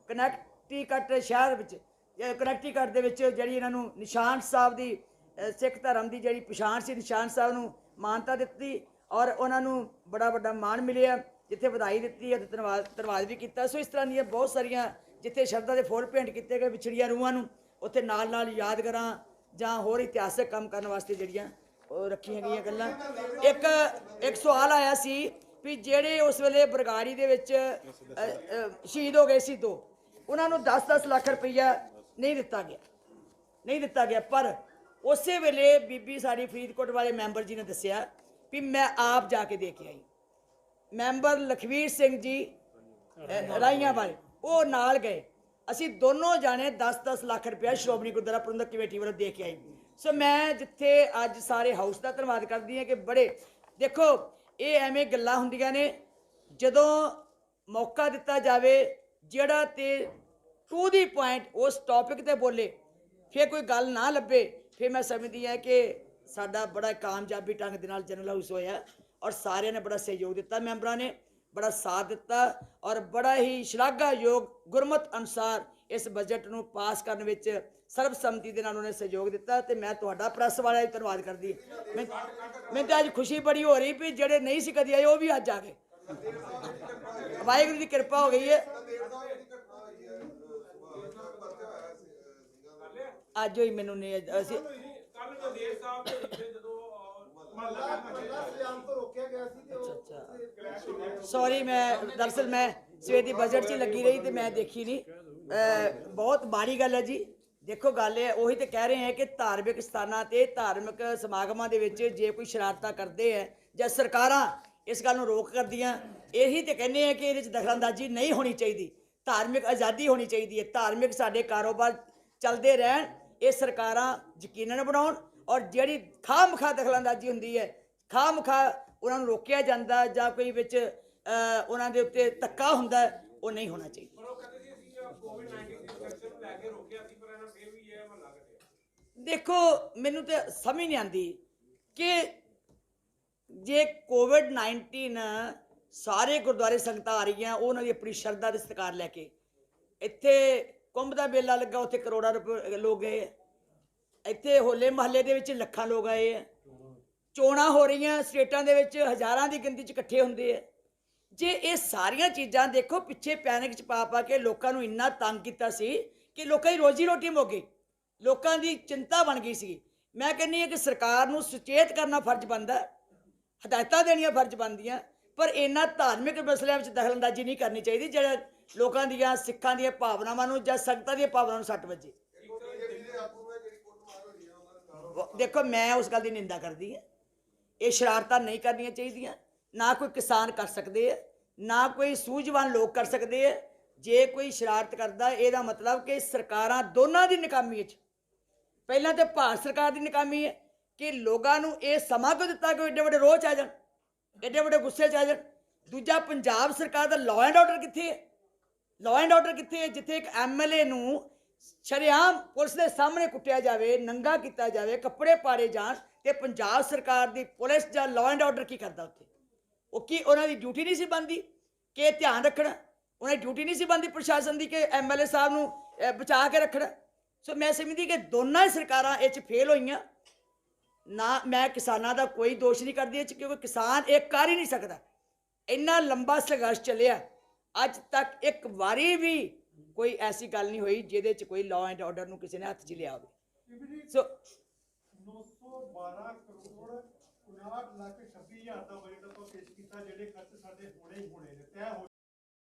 ਕਨੈਕਟੀਕਟ ਸ਼ਹਿਰ ਵਿੱਚ, ਕਨੈਕਟੀਕਟ ਦੇ ਵਿੱਚ ਜਿਹੜੀ ਇਹਨਾਂ ਨੂੰ ਨਿਸ਼ਾਨ ਸਾਹਿਬ ਦੀ ਸਿੱਖ ਧਰਮ ਦੀ ਜਿਹੜੀ ਪਛਾਣ ਸੀ, ਨਿਸ਼ਾਨ ਸਾਹਿਬ ਨੂੰ ਮਾਨਤਾ ਦਿੱਤੀ ਔਰ ਉਹਨਾਂ ਨੂੰ ਬੜਾ ਵੱਡਾ ਮਾਣ ਮਿਲਿਆ, ਜਿੱਥੇ ਵਧਾਈ ਦਿੱਤੀ ਹੈ ਤੇ ਧੰਨਵਾਦ ਵੀ ਕੀਤਾ। ਸੋ ਇਸ ਤਰ੍ਹਾਂ ਦੀਆਂ ਬਹੁਤ ਸਾਰੀਆਂ ਜਿੱਥੇ ਸ਼ਰਧਾ ਦੇ ਫੁੱਲ ਭੇਂਟ ਕੀਤੇ ਗਏ ਵਿਛੜੀਆਂ ਰੂਹਾਂ ਨੂੰ, ਉੱਥੇ ਨਾਲ ਨਾਲ ਯਾਦਗਾਰਾਂ ਜਾਂ ਹੋਰ ਇਤਿਹਾਸਕ ਕੰਮ ਕਰਨ ਵਾਸਤੇ ਜਿਹੜੀਆਂ ਉਹ ਰੱਖੀਆਂ ਗਈਆਂ ਗੱਲਾਂ। ਇੱਕ ਸਵਾਲ ਆਇਆ ਸੀ ਵੀ ਜਿਹੜੇ ਉਸ ਵੇਲੇ ਬਰਗਾੜੀ ਦੇ ਵਿੱਚ ਸ਼ਹੀਦ ਹੋ ਗਏ ਸੀ ਦੋ, ਉਹਨਾਂ ਨੂੰ 10-10 ਲੱਖ ਰੁਪਈਆ ਨਹੀਂ ਦਿੱਤਾ ਗਿਆ, ਪਰ ਉਸੇ ਵੇਲੇ ਬੀਬੀ ਸਾਡੀ ਫਰੀਦਕੋਟ ਵਾਲੇ ਮੈਂਬਰ ਜੀ ਨੇ ਦੱਸਿਆ ਵੀ ਮੈਂ ਆਪ ਜਾ ਕੇ ਦੇ ਕੇ ਆਈ। ਮੈਂਬਰ ਲਖਵੀਰ ਸਿੰਘ ਜੀ ਰਾਈਆਂ ਵਾਲੇ ਉਹ ਨਾਲ ਗਏ, ਅਸੀਂ ਦੋਨੋਂ ਜਾਣੇ 10-10 ਲੱਖ ਰੁਪਇਆ ਸ਼੍ਰੋਮਣੀ ਗੁਰਦੁਆਰਾ ਪ੍ਰਬੰਧਕ ਕਮੇਟੀ ਵੱਲੋਂ ਦੇ ਕੇ ਆਏ। ਸੋ ਮੈਂ ਜਿੱਥੇ ਅੱਜ ਸਾਰੇ ਹਾਊਸ ਦਾ ਧੰਨਵਾਦ ਕਰਦੀ ਹਾਂ ਕਿ ਬੜੇ ਦੇਖੋ ਇਹ ਐਵੇਂ ਗੱਲਾਂ ਹੁੰਦੀਆਂ ਨੇ, ਜਦੋਂ ਮੌਕਾ ਦਿੱਤਾ ਜਾਵੇ ਜਿਹੜਾ ਤੇ ਟੂ ਦੀ ਪੁਆਇੰਟ ਉਸ ਟੌਪਿਕ ਤੇ ਬੋਲੇ, ਫਿਰ ਕੋਈ ਗੱਲ ਨਾ ਲੱਭੇ, ਫਿਰ ਮੈਂ ਸਮਝਦੀ ਹਾਂ ਕਿ ਸਾਡਾ ਬੜਾ ਕਾਮਯਾਬੀ ਢੰਗ ਦੇ ਨਾਲ ਜਨਰਲ ਹਾਊਸ ਹੋਇਆ ਔਰ ਸਾਰਿਆਂ ਨੇ ਬੜਾ ਸਹਿਯੋਗ ਦਿੱਤਾ, ਮੈਂਬਰਾਂ ਨੇ ਬੜਾ ਸਾਥ ਦਿੱਤਾ ਔਰ ਬੜਾ ਹੀ ਸ਼ਲਾਘਾਯੋਗ ਗੁਰਮਤ ਅਨੁਸਾਰ ਇਸ ਬਜਟ ਨੂੰ ਪਾਸ ਕਰਨ ਵਿੱਚ ਸਰਬਸੰਮਤੀ ਦੇ ਨਾਲ ਉਹਨੇ ਸਹਿਯੋਗ ਦਿੱਤਾ। ਤੇ ਮੈਂ ਤੁਹਾਡਾ ਪ੍ਰੈਸ ਵਾਲਿਆਂ ਦਾ ਧੰਨਵਾਦ ਕਰਦੀ ਹਾਂ। ਮੈਨੂੰ ਤਾਂ ਅੱਜ ਖੁਸ਼ੀ ਬੜੀ ਹੋ ਰਹੀ ਵੀ ਜਿਹੜੇ ਨਹੀਂ ਸੀ ਕਦੀ ਆਏ ਉਹ ਵੀ ਅੱਜ ਆ ਗਏ, ਵਾਹਿਗੁਰੂ ਦੀ ਕਿਰਪਾ ਹੋ ਗਈ ਹੈ। ਅੱਜ ਹੋਈ ਮੈਨੂੰ ਨਹੀਂ ਅਸੀਂ ਸੌਰੀ, ਮੈਂ ਦਰਅਸਲ ਮੈਂ ਸਵੇਰ ਦੀ ਬਜਟ 'ਚ ਲੱਗੀ ਰਹੀ ਤੇ ਮੈਂ ਦੇਖੀ ਨਹੀਂ। ਬਹੁਤ ਮਾੜੀ ਗੱਲ ਹੈ ਜੀ। ਦੇਖੋ ਗੱਲ ਹੈ, ਉਹੀ ਤੇ ਕਹਿ ਰਹੇ ਹਾਂ ਕਿ ਧਾਰਮਿਕ ਸਥਾਨਾਂ ਤੇ ਧਾਰਮਿਕ ਸਮਾਗਮਾਂ ਦੇ ਵਿੱਚ ਜੇ ਕੋਈ ਸ਼ਰਾਰਤਾਂ ਕਰਦੇ ਹੈ ਜਾਂ ਸਰਕਾਰਾਂ ਇਸ ਗੱਲ ਨੂੰ ਰੋਕ ਕਰਦੀਆਂ, ਇਹੀ ਤੇ ਕਹਿੰਦੇ ਆ ਕਿ ਇਹਦੇ 'ਚ ਦਖਲਅੰਦਾਜ਼ੀ ਨਹੀਂ ਹੋਣੀ ਚਾਹੀਦੀ, ਧਾਰਮਿਕ ਆਜ਼ਾਦੀ ਹੋਣੀ ਚਾਹੀਦੀ ਹੈ, ਧਾਰਮਿਕ ਸਾਡੇ ਕਾਰੋਬਾਰ ਚੱਲਦੇ ਰਹਿਣ, ਇਹ ਸਰਕਾਰਾਂ ਯਕੀਨਨ ਬਣਾਉਣ ਔਰ ਜਿਹੜੀ ਖਾਮਖਾ ਦਖਲਅੰਦਾਜ਼ੀ ਹੁੰਦੀ ਹੈ, ਖਾਮਖਾ ਉਹਨਾਂ ਨੂੰ ਰੋਕਿਆ ਜਾਂਦਾ ਜਾਂ ਕੋਈ ਵਿੱਚ ਉਹਨਾਂ ਦੇ ਉੱਤੇ ਧੱਕਾ ਹੁੰਦਾ, ਉਹ ਨਹੀਂ ਹੋਣਾ ਚਾਹੀਦਾ। ਦੇਖੋ ਮੈਨੂੰ ਤੇ ਸਮਝ ਨਹੀਂ ਆਉਂਦੀ ਕਿ ਜੇ ਕੋਵਿਡ-19 ਸਾਰੇ ਗੁਰਦੁਆਰੇ ਸੰਗਤਾਂ ਆ ਰਹੀਆਂ, ਉਹਨਾਂ ਦੀ ਆਪਣੀ ਸ਼ਰਧਾ ਦੇ ਸਤਿਕਾਰ ਲੈ ਕੇ, ਇੱਥੇ ਕੁੰਭ ਦਾ ਮੇਲਾ ਲੱਗਾ, ਉੱਥੇ ਕਰੋੜਾਂ ਰੁਪਏ ਲੋਕ ਗਏ ਆ। ਇੱਥੇ ਹੋਲੇ ਮਹੱਲੇ ਦੇ ਵਿੱਚ ਲੱਖਾਂ ਲੋਕ ਆਏ ਆ। ਚੋਣਾਂ ਹੋ ਰਹੀਆਂ ਸਟੇਟਾਂ ਦੇ ਵਿੱਚ, ਹਜ਼ਾਰਾਂ ਦੀ ਗਿਣਤੀ 'ਚ ਇਕੱਠੇ ਹੁੰਦੇ ਆ। ਜੇ ਇਹ ਸਾਰੀਆਂ ਚੀਜ਼ਾਂ ਦੇਖੋ, ਪਿੱਛੇ ਪੈਨਿਕ 'ਚ ਪਾ ਕੇ ਲੋਕਾਂ ਨੂੰ ਇੰਨਾ ਤੰਗ ਕੀਤਾ ਸੀ ਕਿ ਲੋਕਾਂ ਦੀ ਰੋਜੀ ਰੋਟੀ ਮੁੱਕ ਗਈ, ਲੋਕਾਂ ਦੀ ਚਿੰਤਾ ਬਣ ਗਈ ਸੀ। ਮੈਂ ਕਹਿੰਦੀ ਹਾਂ ਕਿ ਸਰਕਾਰ ਨੂੰ ਸੁਚੇਤ ਕਰਨਾ ਫਰਜ਼ ਬਣਦਾ, ਹਦਾਇਤਾਂ ਦੇਣੀਆਂ ਫਰਜ਼ ਬਣਦੀਆਂ, ਪਰ ਇਹਨਾਂ ਧਾਰਮਿਕ ਮਸਲਿਆਂ ਵਿੱਚ ਦਖਲਅੰਦਾਜ਼ੀ ਨਹੀਂ ਕਰਨੀ ਚਾਹੀਦੀ ਜਿਹੜਾ ਲੋਕਾਂ ਦੀਆਂ, ਸਿੱਖਾਂ ਦੀਆਂ ਭਾਵਨਾਵਾਂ ਨੂੰ ਜਾਂ ਸੰਗਤਾਂ ਦੀਆਂ ਭਾਵਨਾਵਾਂ ਨੂੰ ਸੱਟ ਵੱਜੇ। ਦੇਖੋ, ਮੈਂ ਉਸ ਗੱਲ ਦੀ ਨਿੰਦਾ ਕਰਦੀ ਹਾਂ। ਇਹ ਸ਼ਰਾਰਤਾਂ ਨਹੀਂ ਕਰਨੀਆਂ ਚਾਹੀਦੀਆਂ, ਨਾ ਕੋਈ ਕਿਸਾਨ ਕਰ ਸਕਦੇ ਆ, ਨਾ ਕੋਈ ਸੂਝਵਾਨ ਲੋਕ ਕਰ ਸਕਦੇ ਆ। ਜੇ ਕੋਈ ਸ਼ਰਾਰਤ ਕਰਦਾ, ਇਹਦਾ ਮਤਲਬ ਕਿ ਸਰਕਾਰਾਂ ਦੋਨਾਂ ਦੀ ਨਾਕਾਮੀ 'ਚ, ਪਹਿਲਾਂ ਤਾਂ ਭਾਰਤ ਸਰਕਾਰ ਦੀ ਨਾਕਾਮੀ ਹੈ ਕਿ ਲੋਕਾਂ ਨੂੰ ਇਹ ਸਮਾਂ ਕਿਉਂ ਦਿੱਤਾ ਕਿ ਏਡੇ ਵੱਡੇ ਰੋਹ 'ਚ ਆ ਜਾਣ, ਏਡੇ ਵੱਡੇ ਗੁੱਸੇ 'ਚ ਆ ਜਾਣ। ਦੂਜਾ, ਪੰਜਾਬ ਸਰਕਾਰ ਦਾ ਲਾਅ ਐਂਡ ਆਰਡਰ ਕਿੱਥੇ ਹੈ? ਲਾਅ ਐਂਡ ਆਰਡਰ ਕਿੱਥੇ ਹੈ? ਜਿੱਥੇ ਇੱਕ MLA ਨੂੰ ਸ਼ਰੇਆਮ ਪੁਲਿਸ ਦੇ ਸਾਹਮਣੇ ਕੁੱਟਿਆ ਜਾਵੇ, ਨੰਗਾ ਕੀਤਾ ਜਾਵੇ, ਕੱਪੜੇ ਪਾੜੇ ਜਾਣ, ਤੇ ਪੰਜਾਬ ਸਰਕਾਰ ਦੀ ਪੁਲਿਸ ਜਾਂ ਲਾਅ ਐਂਡ ਆਰਡਰ ਕੀ ਕਰਦਾ ਉੱਥੇ? ਉਹ ਕੀ ਉਹਨਾਂ ਦੀ ਡਿਊਟੀ ਨਹੀਂ ਸੀ ਬਣਦੀ ਕਿ ਧਿਆਨ ਰੱਖਣਾ? ਉਹਨਾਂ ਦੀ ਡਿਊਟੀ ਨਹੀਂ ਸੀ ਬਣਦੀ ਪ੍ਰਸ਼ਾਸਨ ਦੀ ਕਿ MLA ਸਾਹਿਬ ਨੂੰ ਬਚਾ ਕੇ ਰੱਖਣਾ? ਸੋ ਮੈਂ ਸਮਝਦੀ ਕਿ ਦੋਨਾਂ ਹੀ ਸਰਕਾਰਾਂ ਇਹ 'ਚ ਫੇਲ ਹੋਈਆਂ। ਨਾ, ਮੈਂ ਕਿਸਾਨਾਂ ਦਾ ਕੋਈ ਦੋਸ਼ ਨਹੀਂ ਕਰਦੀ ਇਹ 'ਚ, ਕਿਉਂਕਿ ਕਿਸਾਨ ਇਹ ਕਰ ਹੀ ਨਹੀਂ ਸਕਦਾ। ਇੰਨਾ ਲੰਬਾ ਸੰਘਰਸ਼ ਚੱਲਿਆ, ਅੱਜ ਤੱਕ ਇੱਕ ਵਾਰੀ ਵੀ ਕੋਈ ਐਸੀ ਗੱਲ ਨਹੀਂ ਹੋਈ ਜਿਹਦੇ 'ਚ ਕੋਈ ਲਾਅ ਐਂਡ ਆਰਡਰ ਨੂੰ ਕਿਸੇ ਨੇ ਹੱਥ 'ਚ ਲਿਆ ਹੋਵੇ। ਸੋ 912 ਕਰੋੜ 59 ਲੱਖ 26 ਹਜ਼ਾਰ ਦਾ ਬਜਟ ਆਪਾਂ ਪੇਸ਼ ਕੀਤਾ, ਜਿਹੜੇ ਖਰਚ ਸਾਡੇ ਹੋਣੇ ਹੀ ਹੋਣੇ ਨੇ, ਤੈਅ ਹੋ